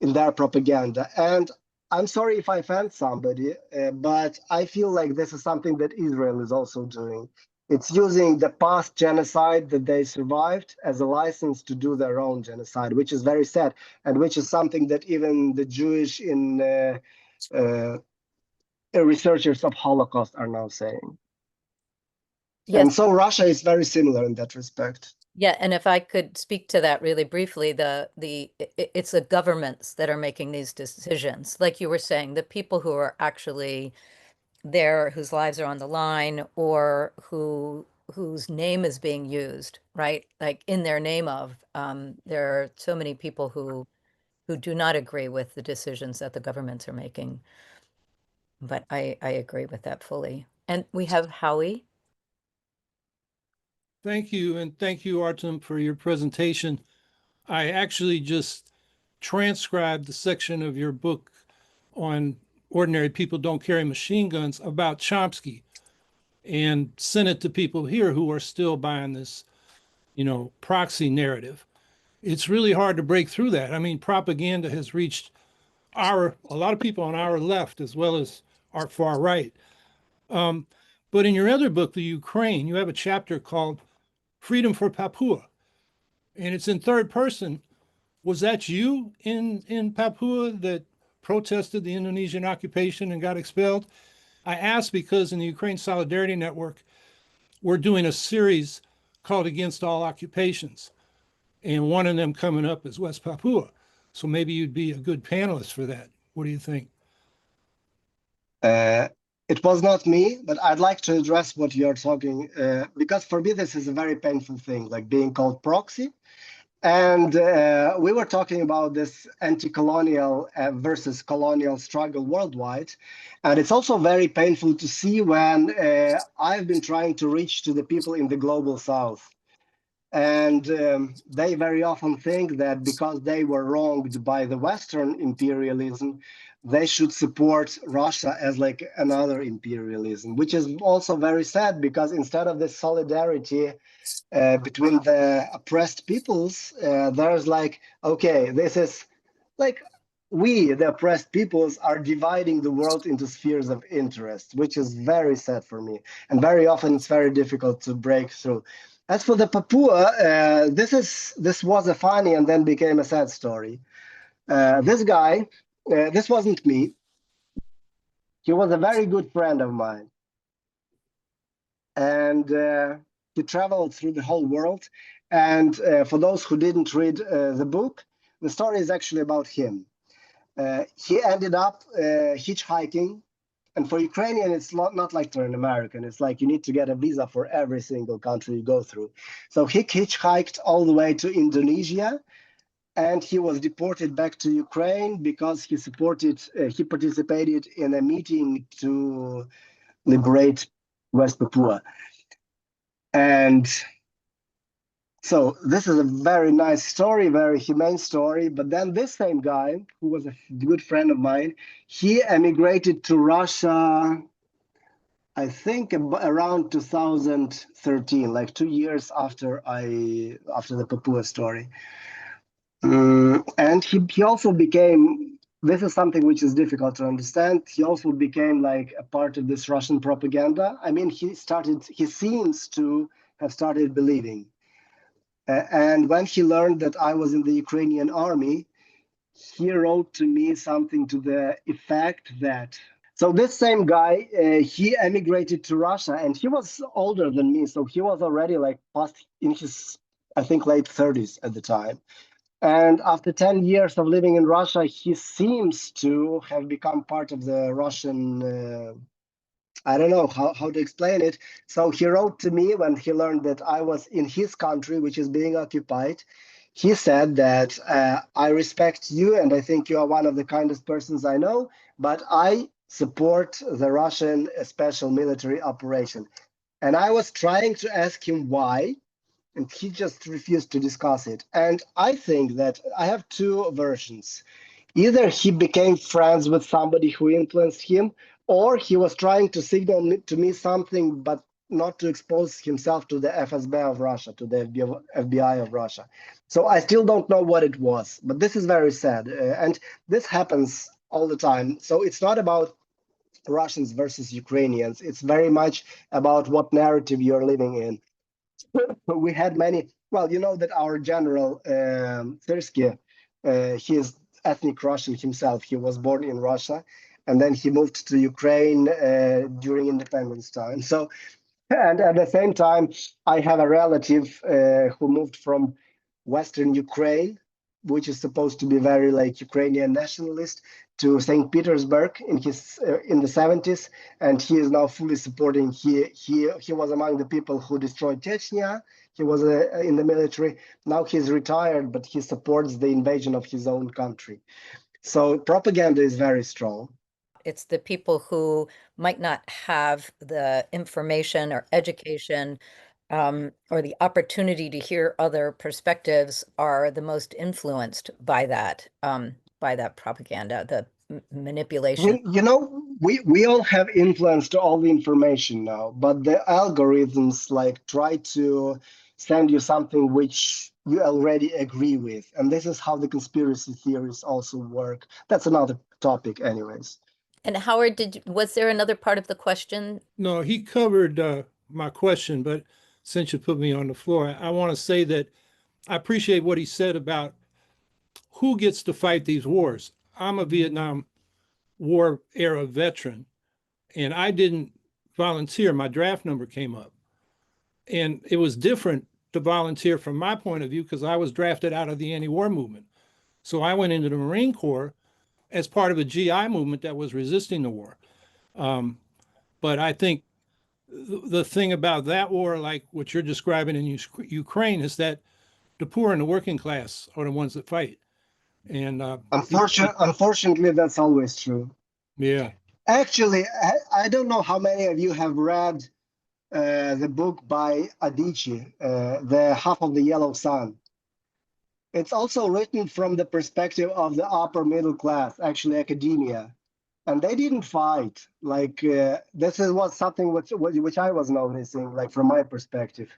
in their propaganda. And I'm sorry if I offend somebody, but I feel like this is something that Israel is also doing. It's using the past genocide that they survived as a license to do their own genocide, which is very sad, and which is something that even the Jewish researchers of Holocaust are now saying. Yes. And so Russia is very similar in that respect. Yeah, and if I could speak to that really briefly, it's the governments that are making these decisions. Like you were saying, the people who are actually there, whose lives are on the line, or whose name is being used, right? Like in their name of, there are so many people who do not agree with the decisions that the governments are making. But I agree with that fully. And we have Howie. Thank you, and thank you, Artem, for your presentation. I actually just transcribed the section of your book on ordinary people don't carry machine guns about Chomsky and sent it to people here who are still buying this, proxy narrative. It's really hard to break through that. I mean, propaganda has reached a lot of people on our left as well as our far right. But in your other book, The Ukraine, you have a chapter called Freedom for Papua, and it's in third person. Was that you in Papua that protested the Indonesian occupation and got expelled? I asked because in the Ukraine Solidarity Network, we're doing a series called Against All Occupations, and one of them coming up is West Papua. So maybe you'd be a good panelist for that. What do you think? It was not me, but I'd like to address what you're talking, because for me, this is a very painful thing, like being called proxy. And we were talking about this anti-colonial versus colonial struggle worldwide. And it's also very painful to see when I've been trying to reach to the people in the global south. And they very often think that because they were wronged by the Western imperialism, they should support Russia as like another imperialism, which is also very sad because instead of this solidarity between the oppressed peoples, there's like, okay, this is like we, the oppressed peoples, are dividing the world into spheres of interest, which is very sad for me. And very often it's very difficult to break through. As for the Papua, this was a funny and then became a sad story. This guy, this wasn't me. He was a very good friend of mine. And he traveled through the whole world. And for those who didn't read the book, the story is actually about him. He ended up hitchhiking. And for Ukrainian, it's not like for an American. It's like you need to get a visa for every single country you go through. So he hitchhiked all the way to Indonesia, and he was deported back to Ukraine because he participated in a meeting to liberate West Papua. And so this is a very nice story, very humane story. But then this same guy, who was a good friend of mine, he emigrated to Russia, I think around 2013, like 2 years after the Papua story. And he also became, this is something which is difficult to understand. He also became like a part of this Russian propaganda. I mean, he seems to have started believing. And when he learned that I was in the Ukrainian army, he wrote to me something to the effect that, so this same guy, he emigrated to Russia and he was older than me. So he was already like past in his, I think, late 30s at the time. And after 10 years of living in Russia, he seems to have become part of the Russian, I don't know how to explain it. So he wrote to me when he learned that I was in his country, which is being occupied. He said that I respect you and I think you are one of the kindest persons I know, but I support the Russian special military operation. And I was trying to ask him why, and he just refused to discuss it. And I think that I have two versions. Either he became friends with somebody who influenced him, or he was trying to signal to me something, but not to expose himself to the FSB of Russia, to the FBI of Russia. So I still don't know what it was, but this is very sad. And this happens all the time. So it's not about Russians versus Ukrainians. It's very much about what narrative you're living in. We had many, well, you know that our general, Syrsky, he is ethnic Russian himself. He was born in Russia, and then he moved to Ukraine during independence time. So And at the same time, I have a relative who moved from Western Ukraine, which is supposed to be very like Ukrainian nationalist, to St. Petersburg in the 70s, and he is now fully supporting. He was among the people who destroyed Chechnya. He was in the military. Now he's retired, but he supports the invasion of his own country. So propaganda is very strong. It's the people who might not have the information or education or the opportunity to hear other perspectives are the most influenced by that propaganda, the manipulation. We all have influence to all the information now, but the algorithms like try to send you something which you already agree with, and this is how the conspiracy theories also work. That's another topic, anyways. And Howard, was there another part of the question? No, he covered my question, but since you put me on the floor, I want to say that I appreciate what he said about who gets to fight these wars. I'm a Vietnam War era veteran, and I didn't volunteer. My draft number came up, and it was different to volunteer from my point of view because I was drafted out of the anti-war movement. So I went into the Marine Corps as part of a GI movement that was resisting the war. But I think the thing about that war, like what you're describing in Ukraine, is that the poor and the working class are the ones that fight. And unfortunately, that's always true. Yeah. Actually, I don't know how many of you have read the book by Adichie, The Half of the Yellow Sun. It's also written from the perspective of the upper middle class, actually academia. And they didn't fight. Like this was something which I was noticing, like from my perspective.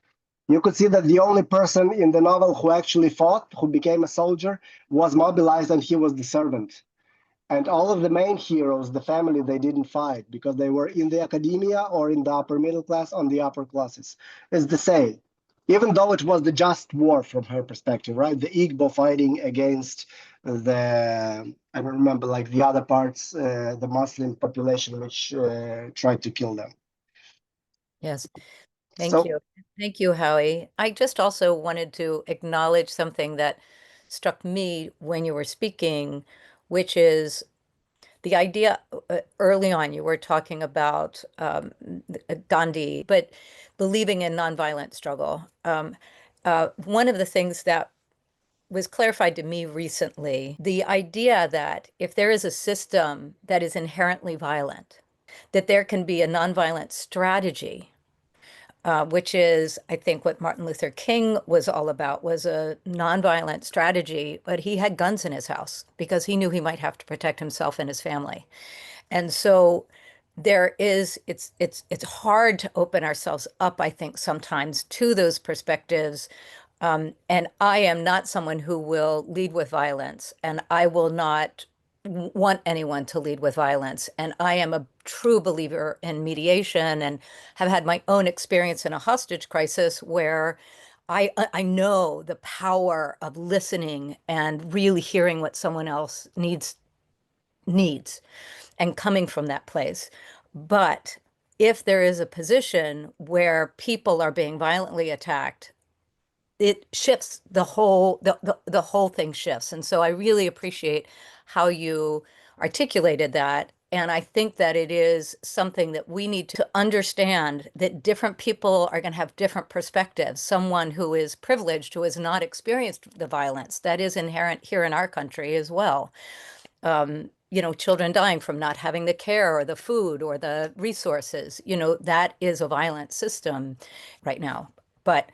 You could see that the only person in the novel who actually fought, who became a soldier, was mobilized, and he was the servant. And all of the main heroes, the family, they didn't fight because they were in the academia or in the upper middle class, on the upper classes. It's the same. Even though it was the just war from her perspective, right? The Igbo fighting against the, I don't remember, like the other parts, the Muslim population, which tried to kill them. Yes. Thank you. Thank you, Howie. I just also wanted to acknowledge something that struck me when you were speaking, which is the idea early on, you were talking about Gandhi, but believing in nonviolent struggle. One of the things that was clarified to me recently, the idea that if there is a system that is inherently violent, that there can be a nonviolent strategy, which is, I think, what Martin Luther King was all about, was a nonviolent strategy, but he had guns in his house because he knew he might have to protect himself and his family. And so it's hard to open ourselves up, I think, sometimes to those perspectives. And I am not someone who will lead with violence, and I will not want anyone to lead with violence. And I am a true believer in mediation and have had my own experience in a hostage crisis where I know the power of listening and really hearing what someone else needs and coming from that place. But if there is a position where people are being violently attacked, it shifts the whole thing shifts. And so I really appreciate how you articulated that. And I think that it is something that we need to understand, that different people are going to have different perspectives. Someone who is privileged, who has not experienced the violence that is inherent here in our country as well. Children dying from not having the care or the food or the resources, that is a violent system right now. But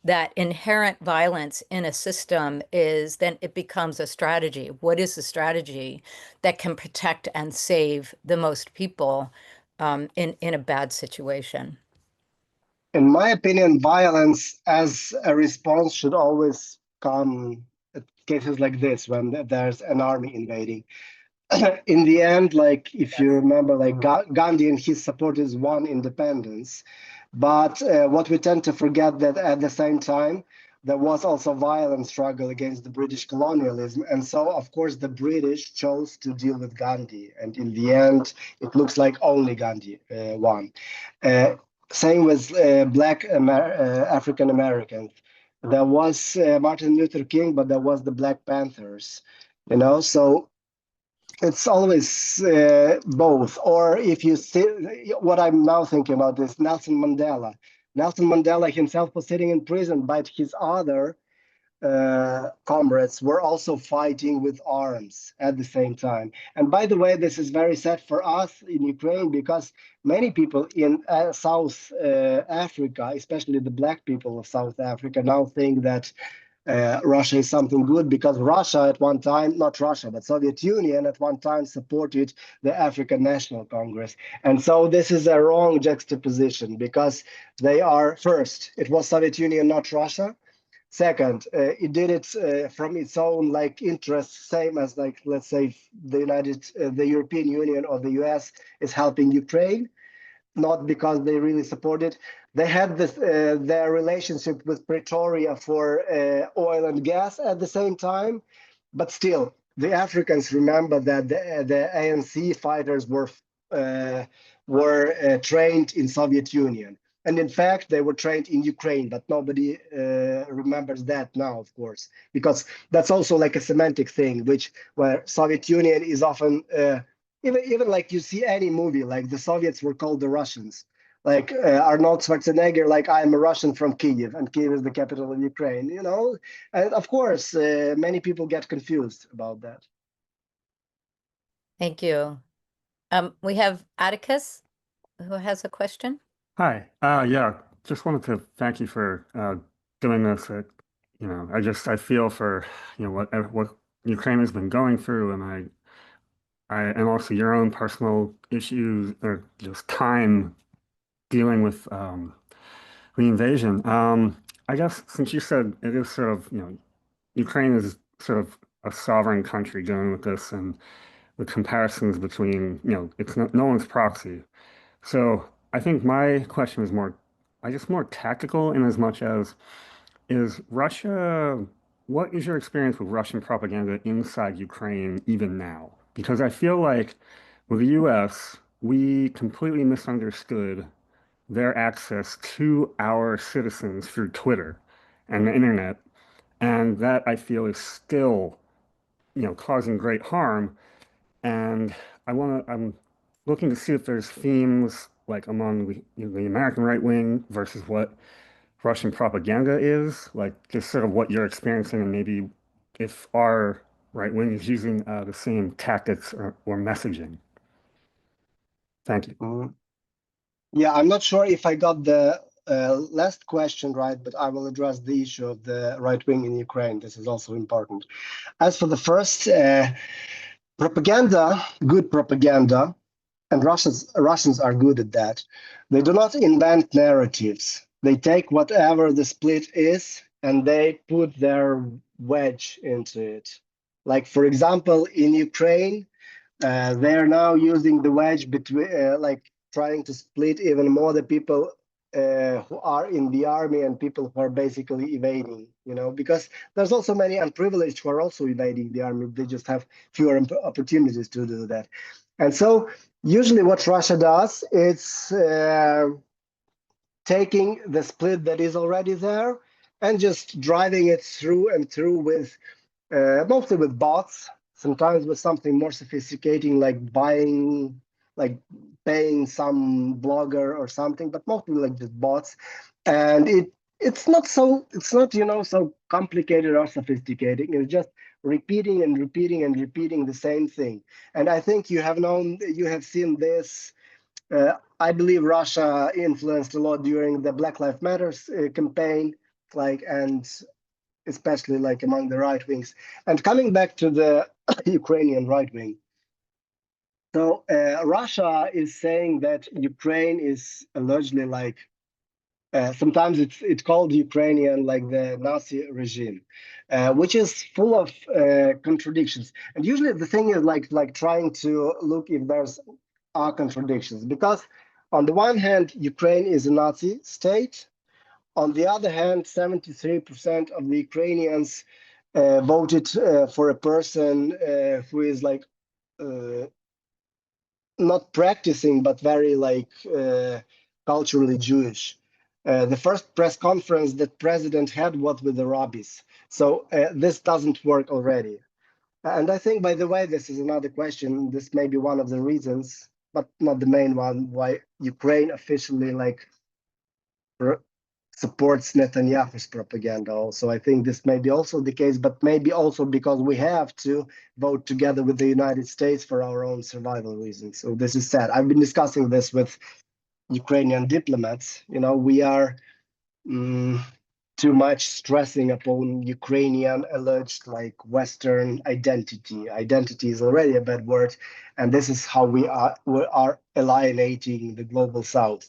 that inherent violence in a system is, then it becomes a strategy. What is the strategy that can protect and save the most people in a bad situation? In my opinion, violence as a response should always come at cases like this, when there's an army invading. In the end, like if you remember, like Gandhi and his supporters won independence. But what we tend to forget that at the same time, there was also violent struggle against the British colonialism. And so, of course, the British chose to deal with Gandhi. And in the end, it looks like only Gandhi won. Same with Black African Americans. There was Martin Luther King, but there was the Black Panthers, you know. So it's always both. Or if you see, what I'm now thinking about is Nelson Mandela. Nelson Mandela himself was sitting in prison, but his other comrades were also fighting with arms at the same time. And by the way, this is very sad for us in Ukraine, because many people in South Africa, especially the black people of South Africa, now think that Russia is something good, because Russia at one time, not Russia, but Soviet Union at one time supported the African National Congress. And so this is a wrong juxtaposition, because they are, first, it was Soviet Union, not Russia. Second, it did it from its own like interests, same as like, let's say the European Union or the US is helping Ukraine, not because they really support it. They had this their relationship with Pretoria for oil and gas at the same time, but still, the Africans remember that the ANC fighters were trained in Soviet Union. And in fact, they were trained in Ukraine, but nobody remembers that now, of course, because that's also like a semantic thing, where Soviet Union is often, even like you see any movie, like the Soviets were called the Russians. Like Arnold Schwarzenegger, like I am a Russian from Kyiv, and Kyiv is the capital of Ukraine, you know? And of course, many people get confused about that. Thank you. We have Atticus who has a question. Hi. Yeah, just wanted to thank you for doing this. I feel for what Ukraine has been going through, and and also your own personal issues or just time dealing with the invasion. I guess since you said it is sort of Ukraine is sort of a sovereign country dealing with this, and the comparisons between it's no one's proxy. So I think my question is more tactical in as much as is Russia, what is your experience with Russian propaganda inside Ukraine even now? Because I feel like with the US, we completely misunderstood their access to our citizens through Twitter and the internet. And that I feel is still, causing great harm. And I'm looking to see if there's themes like among the American right wing versus what Russian propaganda is, like just sort of what you're experiencing, and maybe if our right wing is using the same tactics or messaging. Thank you. Mhm. Yeah, I'm not sure if I got the last question right, but I will address the issue of the right wing in Ukraine. This is also important. As for the first, propaganda, good propaganda, and Russians are good at that. They do not invent narratives. They take whatever the split is and they put their wedge into it. Like, for example, in Ukraine, they are now using the wedge between, like trying to split even more the people who are in the army and people who are basically evading, because there's also many unprivileged who are also evading the army. They just have fewer opportunities to do that. And so usually what Russia does, it's taking the split that is already there and just driving it through and through with mostly with bots, sometimes with something more sophisticated like paying some blogger or something, but mostly like just bots. And it's not so complicated or sophisticated. It's just repeating and repeating and repeating the same thing. And I think you have seen this. I believe Russia influenced a lot during the Black Lives Matter campaign, and especially like among the right wings. And coming back to the Ukrainian right wing. So Russia is saying that Ukraine is allegedly like, sometimes it's called Ukrainian like the Nazi regime, which is full of contradictions. And usually the thing is like trying to look if there's are contradictions, because on the one hand, Ukraine is a Nazi state. On the other hand, 73% of the Ukrainians voted for a person who is like not practicing, but very like culturally Jewish. The first press conference that president had was with the rabbis. So this doesn't work already. And I think, by the way, this is another question. This may be one of the reasons, but not the main one, why Ukraine officially supports Netanyahu's propaganda also. I think this may be also the case, but maybe also because we have to vote together with the United States for our own survival reasons. So this is sad. I've been discussing this with Ukrainian diplomats. We are too much stressing upon Ukrainian alleged Western identity. Identity is already a bad word, and this is how we are alienating the global South.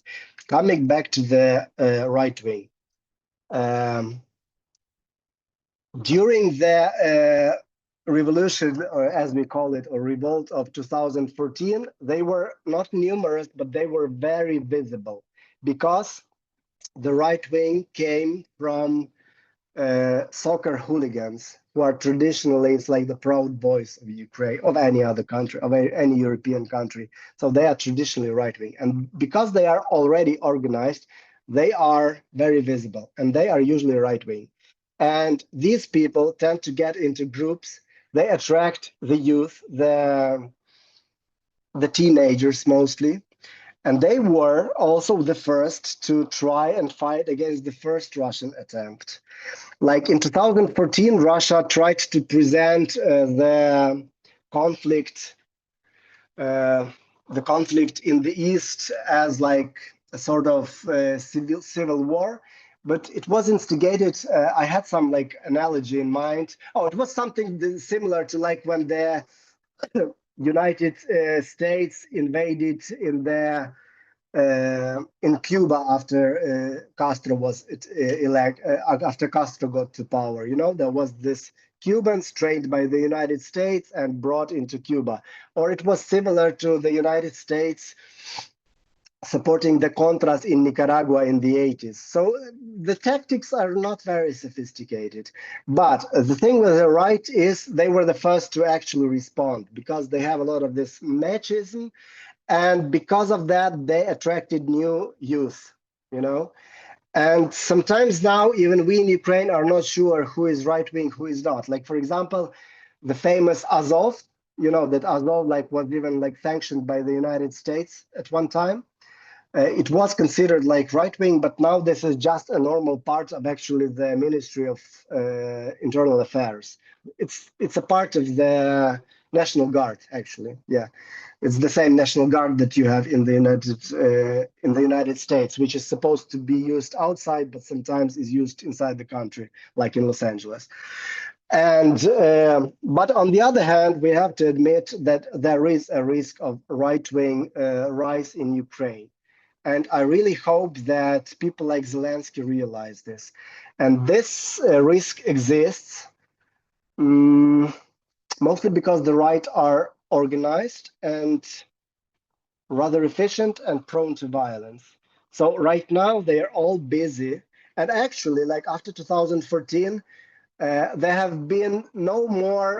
Coming back to the right wing, during the revolution, or as we call it, or revolt of 2014, they were not numerous, but they were very visible because the right wing came from soccer hooligans who are traditionally, it's like the proud boys of Ukraine, of any other country, of any European country. So they are traditionally right wing. And because they are already organized, they are very visible and they are usually right wing. And these people tend to get into groups. They attract the youth, the teenagers mostly. And they were also the first to try and fight against the first Russian attempt. Like in 2014, Russia tried to present the conflict in the East as like a sort of civil war, but it was instigated. I had some analogy in mind. Oh, it was something similar to when the United States invaded in Cuba after Castro was after Castro got to power. There was this Cubans trained by the United States and brought into Cuba. Or it was similar to the United States supporting the Contras in Nicaragua in the 80s. So the tactics are not very sophisticated. But the thing with the right is they were the first to actually respond because they have a lot of this machismo. And because of that, they attracted new youth, And sometimes now, even we in Ukraine are not sure who is right-wing, who is not. Like, for example, the famous Azov, that Azov was even sanctioned by the United States at one time. It was considered right-wing, but now this is just a normal part of actually the Ministry of Internal Affairs. It's a part of the National Guard, actually. Yeah. It's the same National Guard that you have in the United States, which is supposed to be used outside, but sometimes is used inside the country, like in Los Angeles. And but on the other hand, we have to admit that there is a risk of right-wing rise in Ukraine. And I really hope that people like Zelensky realize this. And this risk exists mostly because the right are organized and rather efficient and prone to violence. So right now they are all busy. And actually, after 2014, there have been no more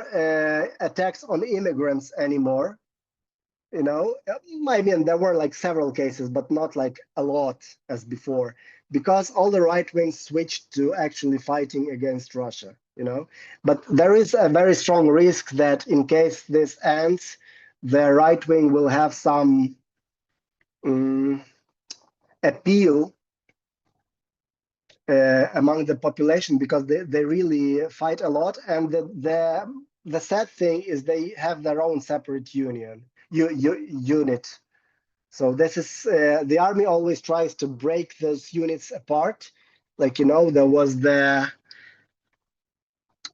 attacks on immigrants anymore. I mean, there were several cases, but not a lot as before, because all the right wing switched to actually fighting against Russia. But there is a very strong risk that in case this ends, the right wing will have some appeal among the population because they really fight a lot. And the sad thing is they have their own separate unit. So this is the army always tries to break those units apart. There was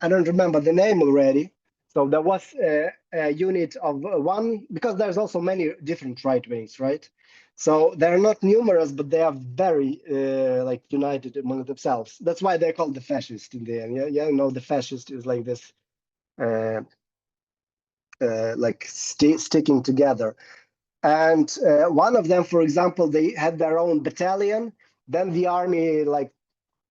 I don't remember the name already. So there was a unit of one, because there's also many different right wings, right? So they're not numerous, but they are very united among themselves. That's why they're called the fascist in the end. Yeah, the fascist is like this, sticking together. And one of them, for example, they had their own battalion. Then the army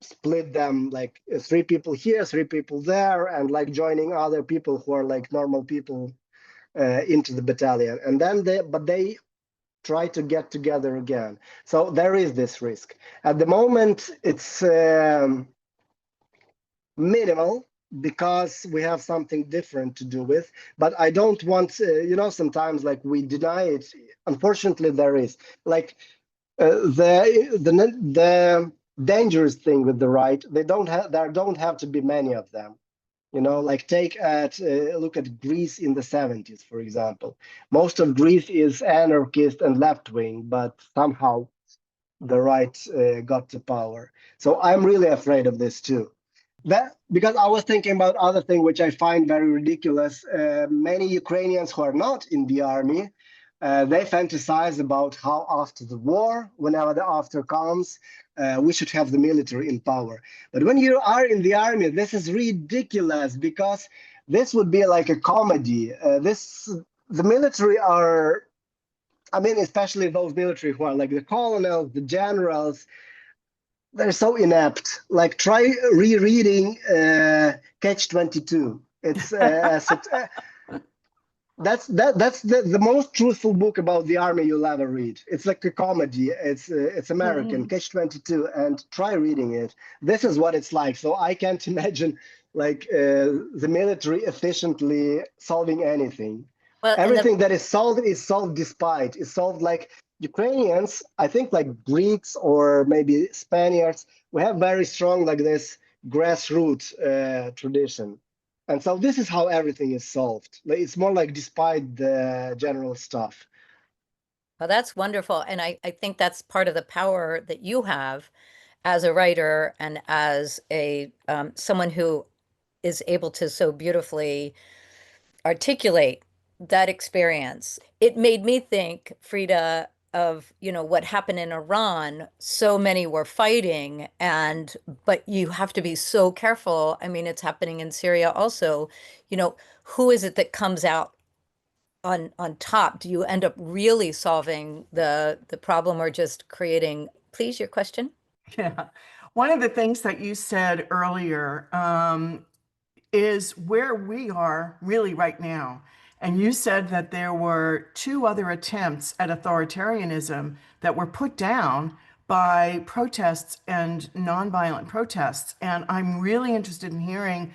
split them 3 people here, 3 people there, and joining other people who are normal people into the battalion. And then they try to get together again. So there is this risk. At the moment, it's minimal because we have something different to do with. But I don't want, sometimes like we deny it. Unfortunately, there is like the dangerous thing with the right. There don't have to be many of them. Like take a look at Greece in the 70s, for example. Most of Greece is anarchist and left-wing, but somehow the right got to power. So I'm really afraid of this too. Because I was thinking about other thing which I find very ridiculous. Many Ukrainians who are not in the army, they fantasize about how after the war, whenever the after comes, we should have the military in power. But when you are in the army, this is ridiculous because this would be like a comedy. The military are, I mean, especially those military who are like the colonels, the generals, they're so inept. Like try rereading Catch-22. It's that's the most truthful book about the army you'll ever read. It's like a comedy. It's American, Catch-22, and try reading it. This is what it's like. So I can't imagine like the military efficiently solving anything. Well, Everything that is solved despite. Is solved like Ukrainians, I think like Greeks or maybe Spaniards, we have very strong like this grassroots tradition. And so this is how everything is solved. It's more like despite the general stuff. well, that's wonderful. And I think that's part of the power that you have as a writer and as a someone who is able to so beautifully articulate that experience. It made me think, Frida, of what happened in Iran. So many were fighting, but you have to be so careful. I mean, it's happening in Syria also. Who is it that comes out on top? Do you end up really solving the problem or just creating? Please, your question? Yeah. One of the things that you said earlier is where we are really right now. And you said that there were 2 other attempts at authoritarianism that were put down by protests and nonviolent protests. And I'm really interested in hearing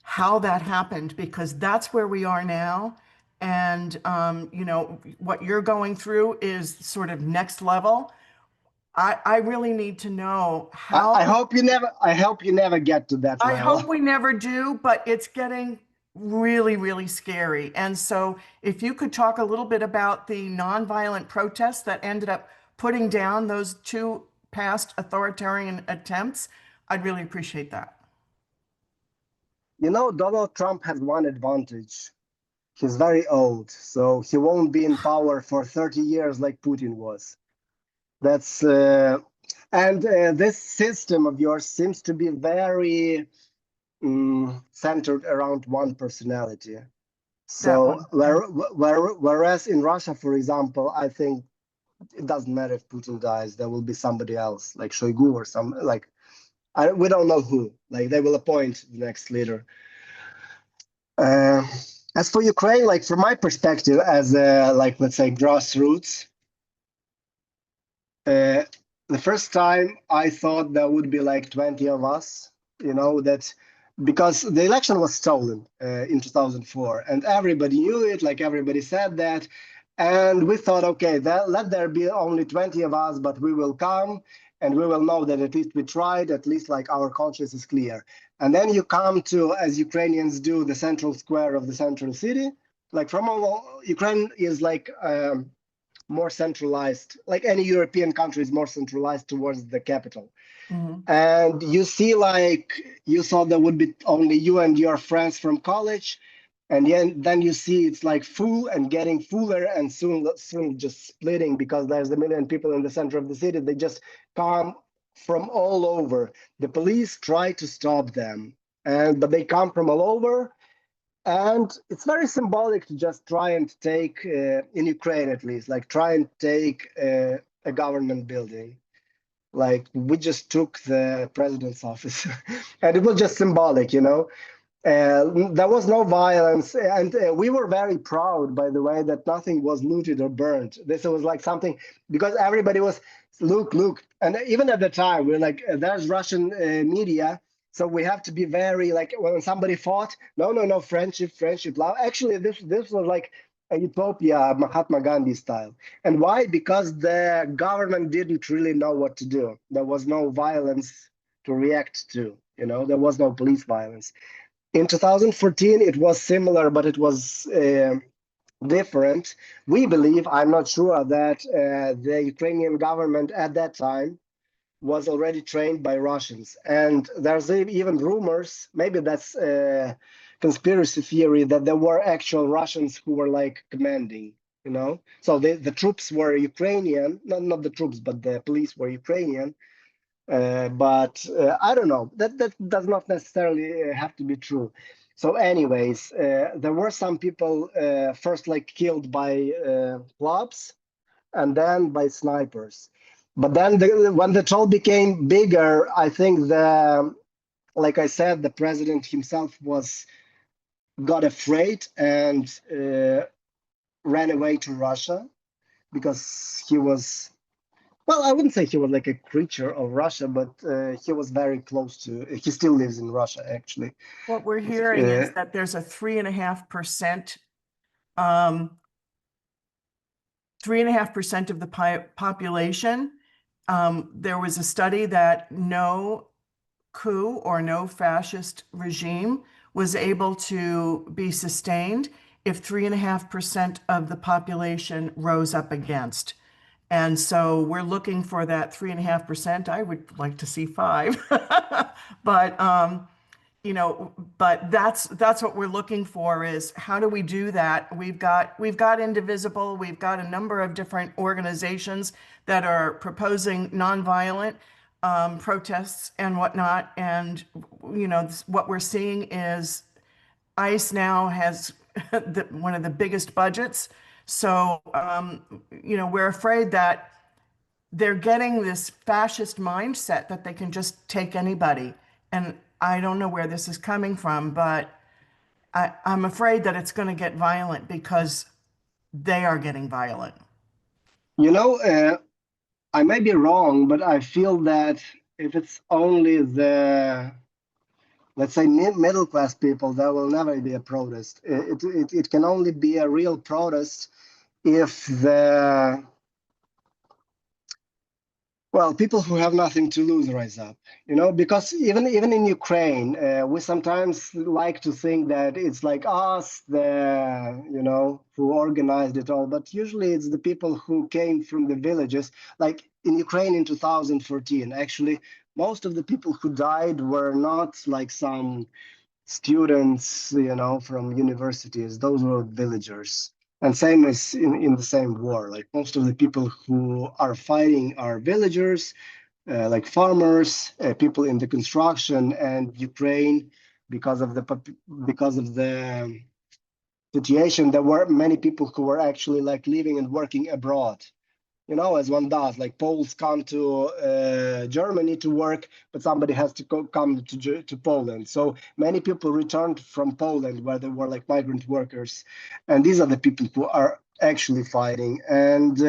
how that happened, because that's where we are now. And, what you're going through is sort of next level. I really need to know how. I hope you never get to that level. I hope we never do, but it's getting really, really scary. And so if you could talk a little bit about the nonviolent protests that ended up putting down those 2 past authoritarian attempts, I'd really appreciate that. Donald Trump has one advantage. He's very old, so he won't be in power for 30 years like Putin was. That's this system of yours seems to be very centered around one personality. So whereas in Russia, for example, I think it doesn't matter if Putin dies, there will be somebody else like Shoigu or some like we don't know who. Like they will appoint the next leader. As for Ukraine, like from my perspective, as let's say grassroots. The first time I thought there would be like 20 of us, that because the election was stolen in 2004 and everybody knew it, like everybody said that. And we thought, okay, let there be only 20 of us, but we will come and we will know that at least we tried, at least like our conscience is clear. And then you come to, as Ukrainians do, the central square of the central city. Like from Ukraine is like, more centralized, like any European country is more centralized towards the capital. And you see, like you thought there would be only you and your friends from college, and then you see it's like full and getting fuller, and soon just splitting because there's a million people in the center of the city. They just come from all over. The police try to stop them, but they come from all over. And it's very symbolic to just try and take, in Ukraine at least, like try and take a government building. Like we just took the president's office and it was just symbolic, There was no violence, and we were very proud, by the way, that nothing was looted or burned. This was like something, because everybody was, look, and even at the time, we're like, there's Russian media, so we have to be very, like, when somebody fought, no, friendship, love. Actually, this was like a utopia, Mahatma Gandhi style. And why? Because the government didn't really know what to do. There was no violence to react to, there was no police violence. In 2014, it was similar, but it was different. We believe, I'm not sure, that the Ukrainian government at that time was already trained by Russians. And there's even rumors, maybe that's a conspiracy theory, that there were actual Russians who were like commanding, So the troops were Ukrainian, not the troops, but the police were Ukrainian. But I don't know. That does not necessarily have to be true. So, anyways, there were some people first like killed by clubs, and then by snipers. But then when the troll became bigger, I think like I said, the president himself got afraid and ran away to Russia, because he was. Well, I wouldn't say he was like a creature of Russia, but he was very close to. He still lives in Russia, actually. What we're hearing is that there's a 3.5%, 3.5% of the population. There was a study that no coup or no fascist regime was able to be sustained if 3.5% of the population rose up against. And so we're looking for that 3.5%. I would like to see 5, but but that's what we're looking for, is how do we do that? We've got Indivisible, we've got a number of different organizations that are proposing nonviolent protests and whatnot. And what we're seeing is ICE now has one of the biggest budgets. So, we're afraid that they're getting this fascist mindset that they can just take anybody. And I don't know where this is coming from, but I'm afraid that it's going to get violent because they are getting violent. I may be wrong, but I feel that if it's only the, let's say, middle class people, there will never be a protest. It can only be a real protest if people who have nothing to lose rise up, because even in Ukraine, we sometimes like to think that it's like us, who organized it all, but usually it's the people who came from the villages. Like in Ukraine in 2014, actually, most of the people who died were not like some students, from universities. Those were villagers. And same as in the same war, like most of the people who are fighting are villagers, like farmers, people in the construction. And Ukraine, because of the situation, there were many people who were actually like living and working abroad. As one does, like Poles come to Germany to work, but somebody has to come to Poland. So many people returned from Poland, where they were like migrant workers. And these are the people who are actually fighting. And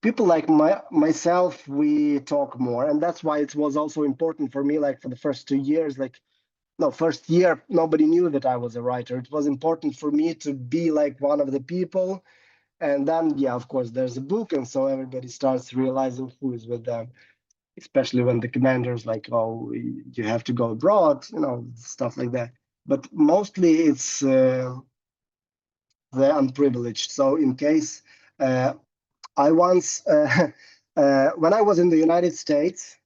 people like myself, we talk more. And that's why it was also important for me, like for the first 2 years, first year, nobody knew that I was a writer. It was important for me to be like one of the people. And then, of course, there's a book, and so everybody starts realizing who is with them, especially when the commander's like, oh, you have to go abroad, stuff like that. But mostly it's the unprivileged. So in case I once, when I was in the United States,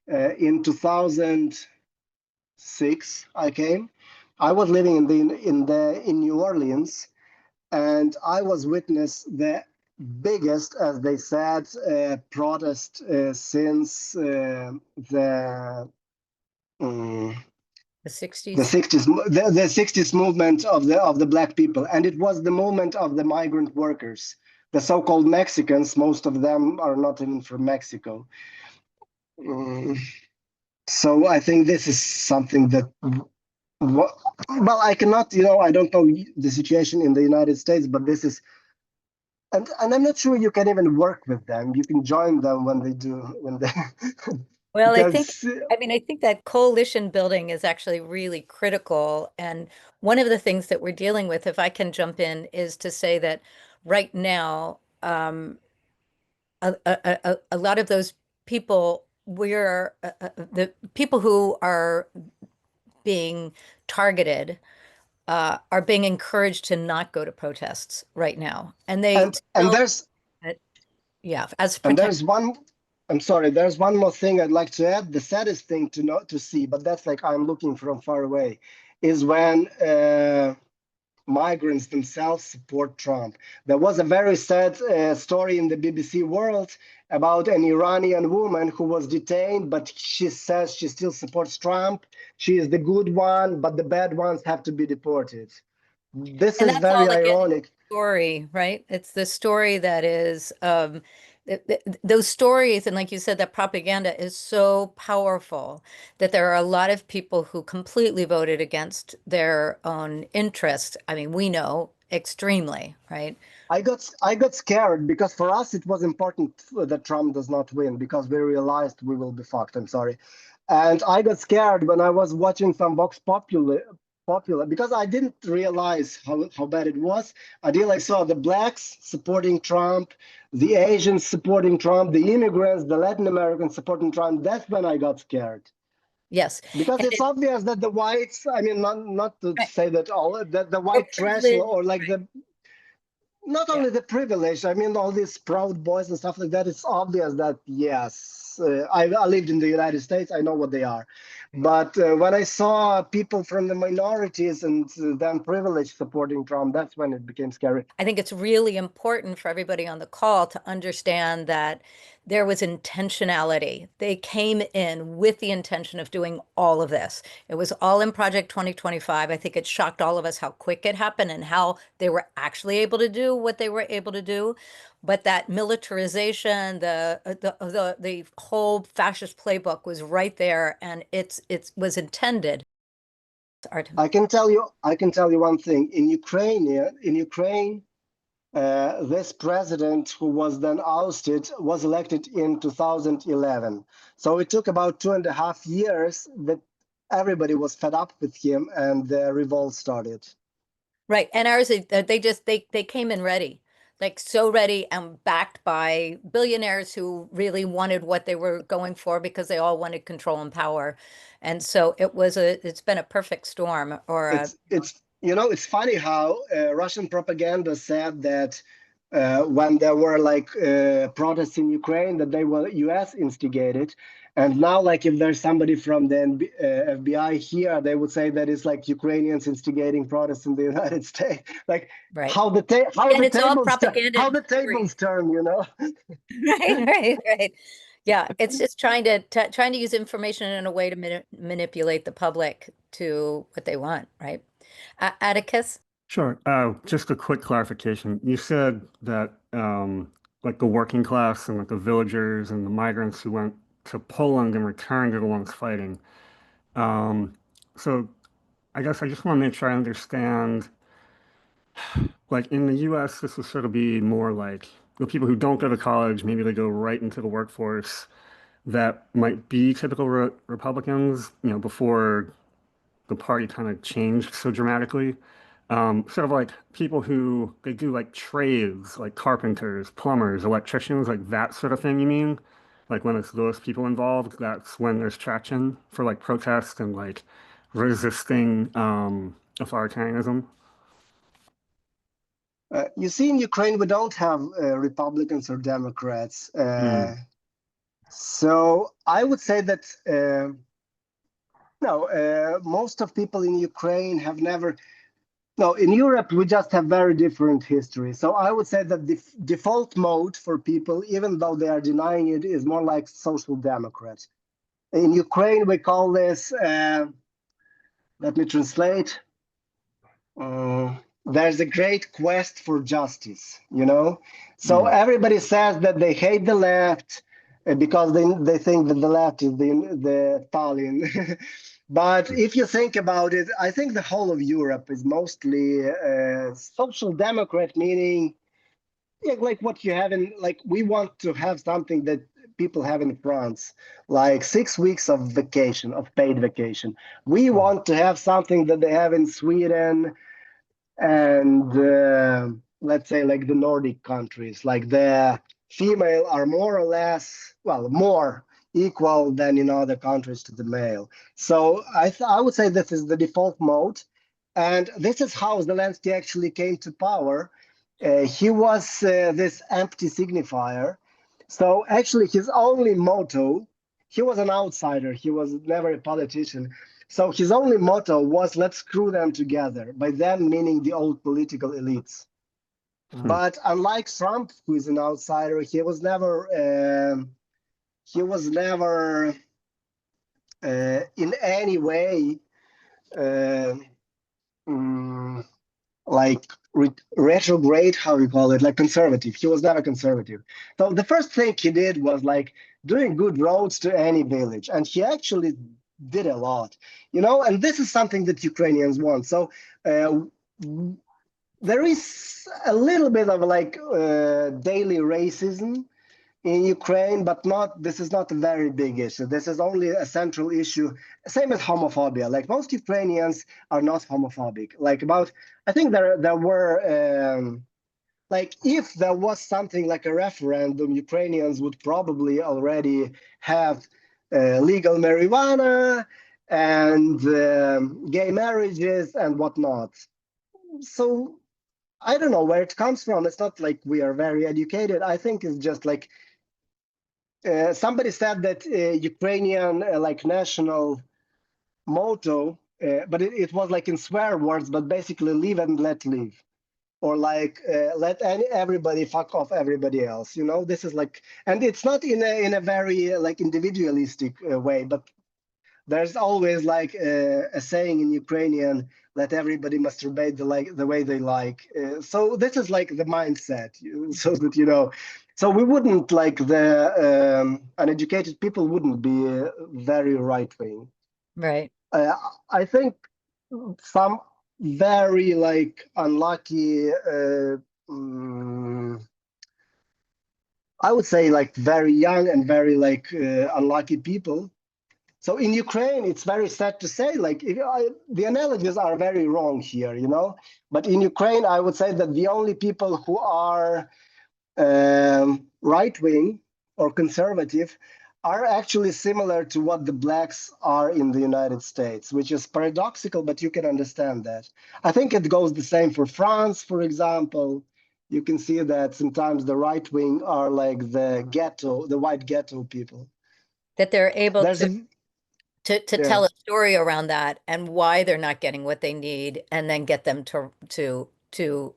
in 2006, I came. I was living in New Orleans. And I was witness the biggest, as they said, protest since the 60s. The 60s, the 60s movement of the black people, and it was the movement of the migrant workers, the so-called Mexicans. Most of them are not even from Mexico. So I think this is something that Well, I cannot, I don't know the situation in the United States, but this is, and I'm not sure you can even work with them. You can join them when they, Well, because I think that coalition building is actually really critical. And one of the things that we're dealing with, if I can jump in, is to say that right now, a lot of those people, the people who are being targeted are being encouraged to not go to protests right now. And they and still, there's yeah, as and protect. there's one. I'm sorry. There's one more thing I'd like to add. The saddest thing to see, but that's like I'm looking from far away, is when migrants themselves support Trump. There was a very sad story in the BBC World about an Iranian woman who was detained, but she says she still supports Trump. She is the good one, but the bad ones have to be deported. This And is that's all very again ironic. story, right? It's the story that is those stories, and like you said, that propaganda is so powerful that there are a lot of people who completely voted against their own interest. I mean, we know extremely, right? I got scared because for us it was important that Trump does not win because we realized we will be fucked. I'm sorry. And I got scared when I was watching some Vox Popular because I didn't realize how bad it was until I saw the blacks supporting Trump, the Asians supporting Trump, the immigrants, the Latin Americans supporting Trump. That's when I got scared. Yes. Because And it's obvious that the whites, I mean, not to right, say that all that the we're white trash privileged, or like the not yeah. only the privilege, I mean, all these Proud Boys and stuff like that, it's obvious that, yes, I lived in the United States, I know what they are. But when I saw people from the minorities and then privileged supporting Trump, that's when it became scary. I think it's really important for everybody on the call to understand that there was intentionality. They came in with the intention of doing all of this. It was all in Project 2025. I think it shocked all of us how quick it happened and how they were actually able to do what they were able to do. But that militarization, the whole fascist playbook was right there, and it was intended. Artem. I can tell you one thing. In Ukraine, this president who was then ousted was elected in 2011. So it took about 2.5 years that everybody was fed up with him and the revolt started. Right. And ours, they came in ready, like so ready and backed by billionaires who really wanted what they were going for because they all wanted control and power. And so it's been a perfect storm or It's funny how Russian propaganda said that when there were like protests in Ukraine that they were US instigated, and now like if there's somebody from the FBI here, they would say that it's like Ukrainians instigating protests in the United States. Like right. how the And it's all propaganda. how the tables turn. Right. Yeah, it's just trying to use information in a way to manipulate the public to what they want, right? Atticus? Sure. Just a quick clarification. You said that like the working class and like the villagers and the migrants who went to Poland and returned are the ones fighting. So I guess I just want to make sure I understand. Like in the US, this would sort of be more like the people who don't go to college, maybe they go right into the workforce that might be typical Republicans, before the party kind of changed so dramatically. Sort of like people who they do like trades, like carpenters, plumbers, electricians, like that sort of thing, you mean? Like when it's those people involved, that's when there's traction for like protest and like resisting authoritarianism. You see, in Ukraine, we don't have Republicans or Democrats. So I would say that no, most of people in Ukraine have never. No, in Europe, we just have very different history. So I would say that the default mode for people, even though they are denying it, is more like social democrat. In Ukraine, we call this, let me translate. There's a great quest for justice. So everybody says that they hate the left because they think that the left is the Stalin. But if you think about it, I think the whole of Europe is mostly social democrat, meaning like what you have in, like we want to have something that people have in France, like 6 weeks of vacation, of paid vacation. We want to have something that they have in Sweden and let's say like the Nordic countries, like the female are more or less, well, more equal than in other countries to the male. So I would say this is the default mode. And this is how Zelensky actually came to power. He was this empty signifier. So actually his only motto, he was an outsider. He was never a politician. So his only motto was, let's screw them together. By them, meaning the old political elites. But unlike Trump, who is an outsider, he was never in any way like retrograde, how you call it, like conservative. He was never conservative. So the first thing he did was like doing good roads to any village. And he actually did a lot, you know, and this is something that Ukrainians want. So there is a little bit of like daily racism in Ukraine, but this is not a very big issue. This is only a central issue. Same as homophobia. Like most Ukrainians are not homophobic. Like I think there were, like if there was something like a referendum, Ukrainians would probably already have legal marijuana and gay marriages and whatnot. So I don't know where it comes from. It's not like we are very educated. I think it's just like somebody said that Ukrainian like national motto, but it was like in swear words, but basically live and let live, or like let everybody fuck off everybody else. You know, this is like, and it's not in a very like individualistic way, but there's always like a saying in Ukrainian, let everybody masturbate the way they like. So this is like the mindset, so that, you know, so we wouldn't like the uneducated people wouldn't be very right wing. Right. I think some very like unlucky, I would say like very young and very like unlucky people. So in Ukraine, it's very sad to say, like the analogies are very wrong here, you know. But in Ukraine, I would say that the only people who are right-wing or conservative are actually similar to what the blacks are in the United States, which is paradoxical, but you can understand that. I think it goes the same for France, for example. You can see that sometimes the right-wing are like the ghetto, the white ghetto people. That they're able There's to tell a story around that and why they're not getting what they need, and then get them to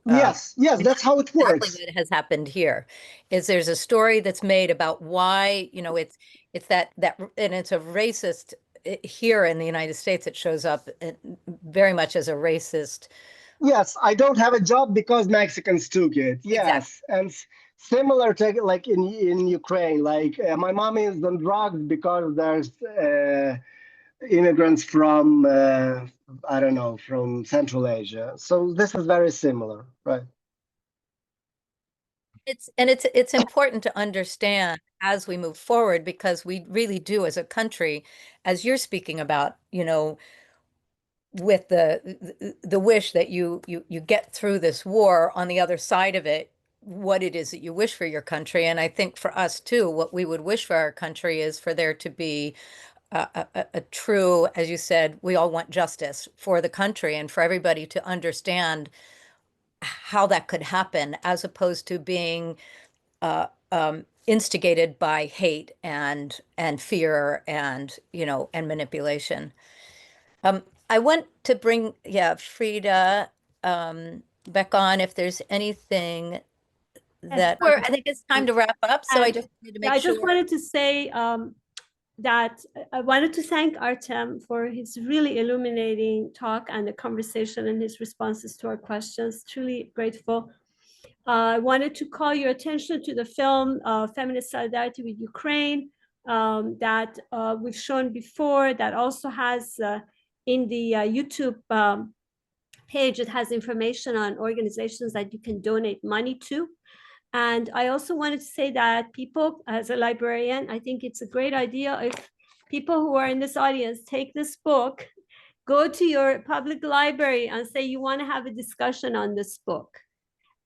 yes, that's how it works. Exactly what has happened here is there's a story that's made about why, you know, it's that and it's a racist here in the United States. It shows up very much as a racist. Yes, I don't have a job because Mexicans took it. Yes, exactly. And similar to like in Ukraine, like my mom is on drugs because there's immigrants from I don't know, from Central Asia. So this is very similar, right? It's important to understand as we move forward, because we really do as a country, as you're speaking about, you know, with the wish that you get through this war, on the other side of it, what it is that you wish for your country. And I think for us too, what we would wish for our country is for there to be a true, as you said, we all want justice for the country and for everybody to understand how that could happen, as opposed to being instigated by hate and fear and, you know, and manipulation. I want to bring, Frida back on if there's anything that, I think it's time to wrap up. So I just need to make sure. I just wanted to say that I wanted to thank Artem for his really illuminating talk and the conversation and his responses to our questions. Truly grateful. I wanted to call your attention to the film Feminist Solidarity with Ukraine, that we've shown before, that also has in the YouTube page, it has information on organizations that you can donate money to. And I also wanted to say that people, as a librarian, I think it's a great idea if people who are in this audience take this book, go to your public library and say you want to have a discussion on this book.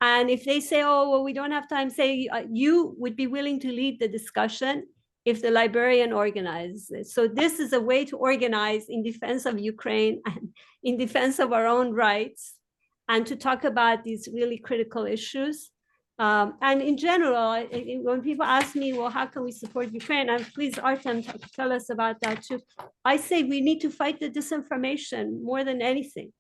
And if they say, oh, well, we don't have time, say you would be willing to lead the discussion if the librarian organizes it. So this is a way to organize in defense of Ukraine and in defense of our own rights, and to talk about these really critical issues. And in general, when people ask me, well, how can we support Ukraine? And please, Artem, tell us about that too. I say we need to fight the disinformation more than anything,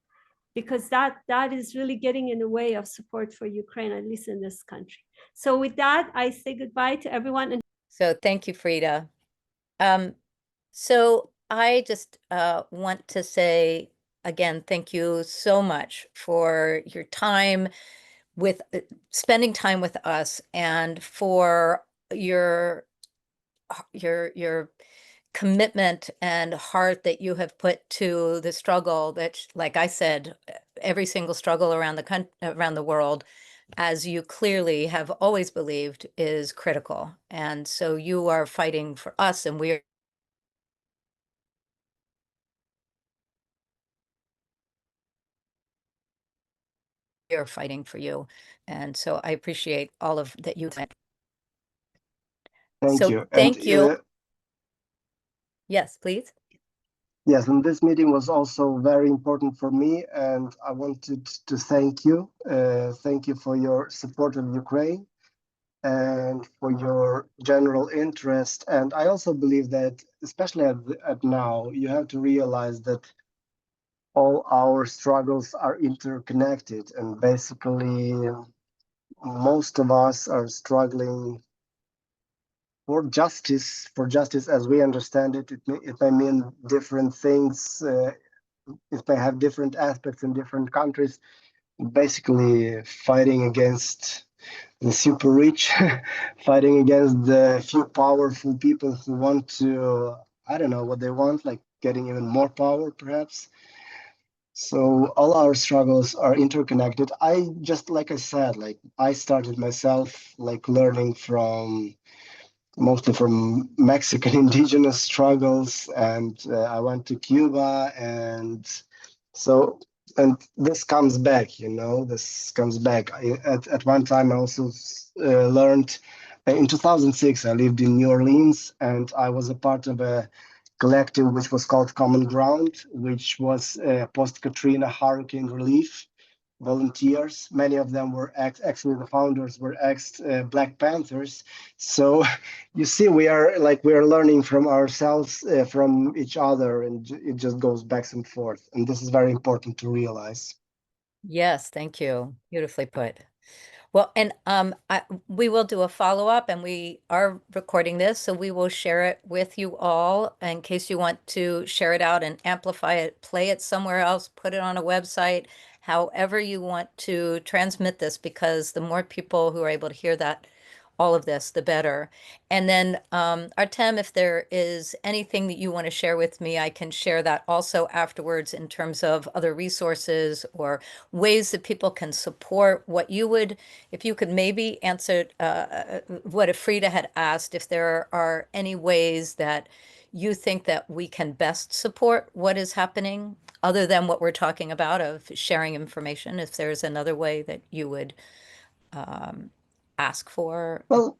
because that is really getting in the way of support for Ukraine, at least in this country. So with that, I say goodbye to everyone. And So thank you, Frida. So I just want to say again, thank you so much for your time with spending time with us, and for your commitment and heart that you have put to the struggle that, like I said, every single struggle around the world, as you clearly have always believed, is critical. And so you are fighting for us, and we're fighting for you. And so I appreciate all of that you said. Thank So you. thank you. Yes, please. Yes, and this meeting was also very important for me, and I wanted to thank you. Thank you for your support of Ukraine and for your general interest. And I also believe that, especially at now, you have to realize that all our struggles are interconnected, and basically most of us are struggling for justice as we understand it. It may mean different things. It may have different aspects in different countries. Basically, fighting against the super rich, fighting against the few powerful people who want to, I don't know what they want, like getting even more power, perhaps. So all our struggles are interconnected. I just, like I said, like I started myself like learning mostly from Mexican indigenous struggles, and I went to Cuba, and this comes back, this comes back. At one time I also learned, in 2006, I lived in New Orleans, and I was a part of a collective which was called Common Ground, which was post-Katrina hurricane relief volunteers. Many of them were actually the founders were Black Panthers. So you see, we're learning from ourselves, from each other, and it just goes back and forth. And this is very important to realize. Yes, thank you. Beautifully put. Well, and we will do a follow-up, and we are recording this, so we will share it with you all in case you want to share it out and amplify it, play it somewhere else, put it on a website, however you want to transmit this, because the more people who are able to hear that, all of this, the better. And then, Artem, if there is anything that you want to share with me, I can share that also afterwards in terms of other resources or ways that people can support what you would, if you could maybe answer what Frida had asked, if there are any ways that you think that we can best support what is happening, other than what we're talking about of sharing information, if there's another way that you would ask for. Well,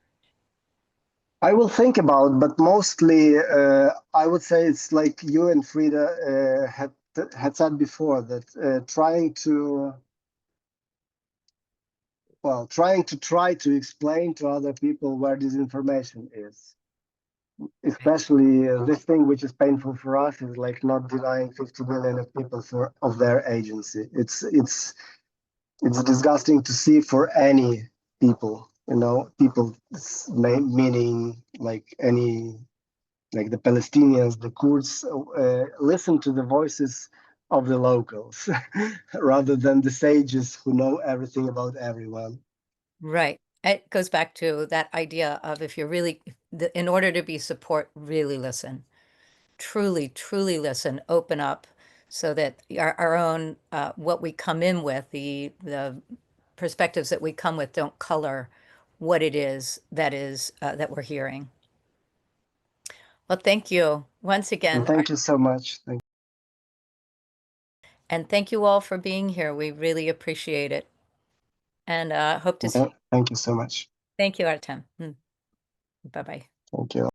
I will think about, but mostly I would say it's like you and Frida had said before, that trying to try to explain to other people where this information is. Especially this thing which is painful for us is like not denying 50 million of people of their agency. It's disgusting to see for any people, people meaning like the Palestinians, the Kurds, listen to the voices of the locals rather than the sages who know everything about everyone. Right. It goes back to that idea of if you're really, in order to be support, really listen. Truly, truly listen, open up, so that our own, what we come in with, the perspectives that we come with don't color what it is that we're hearing. Well, thank you once again. And thank you so much. And thank you all for being here. We really appreciate it. And hope to see you. Thank you so much. Thank you, Artem. Bye-bye. Thank you.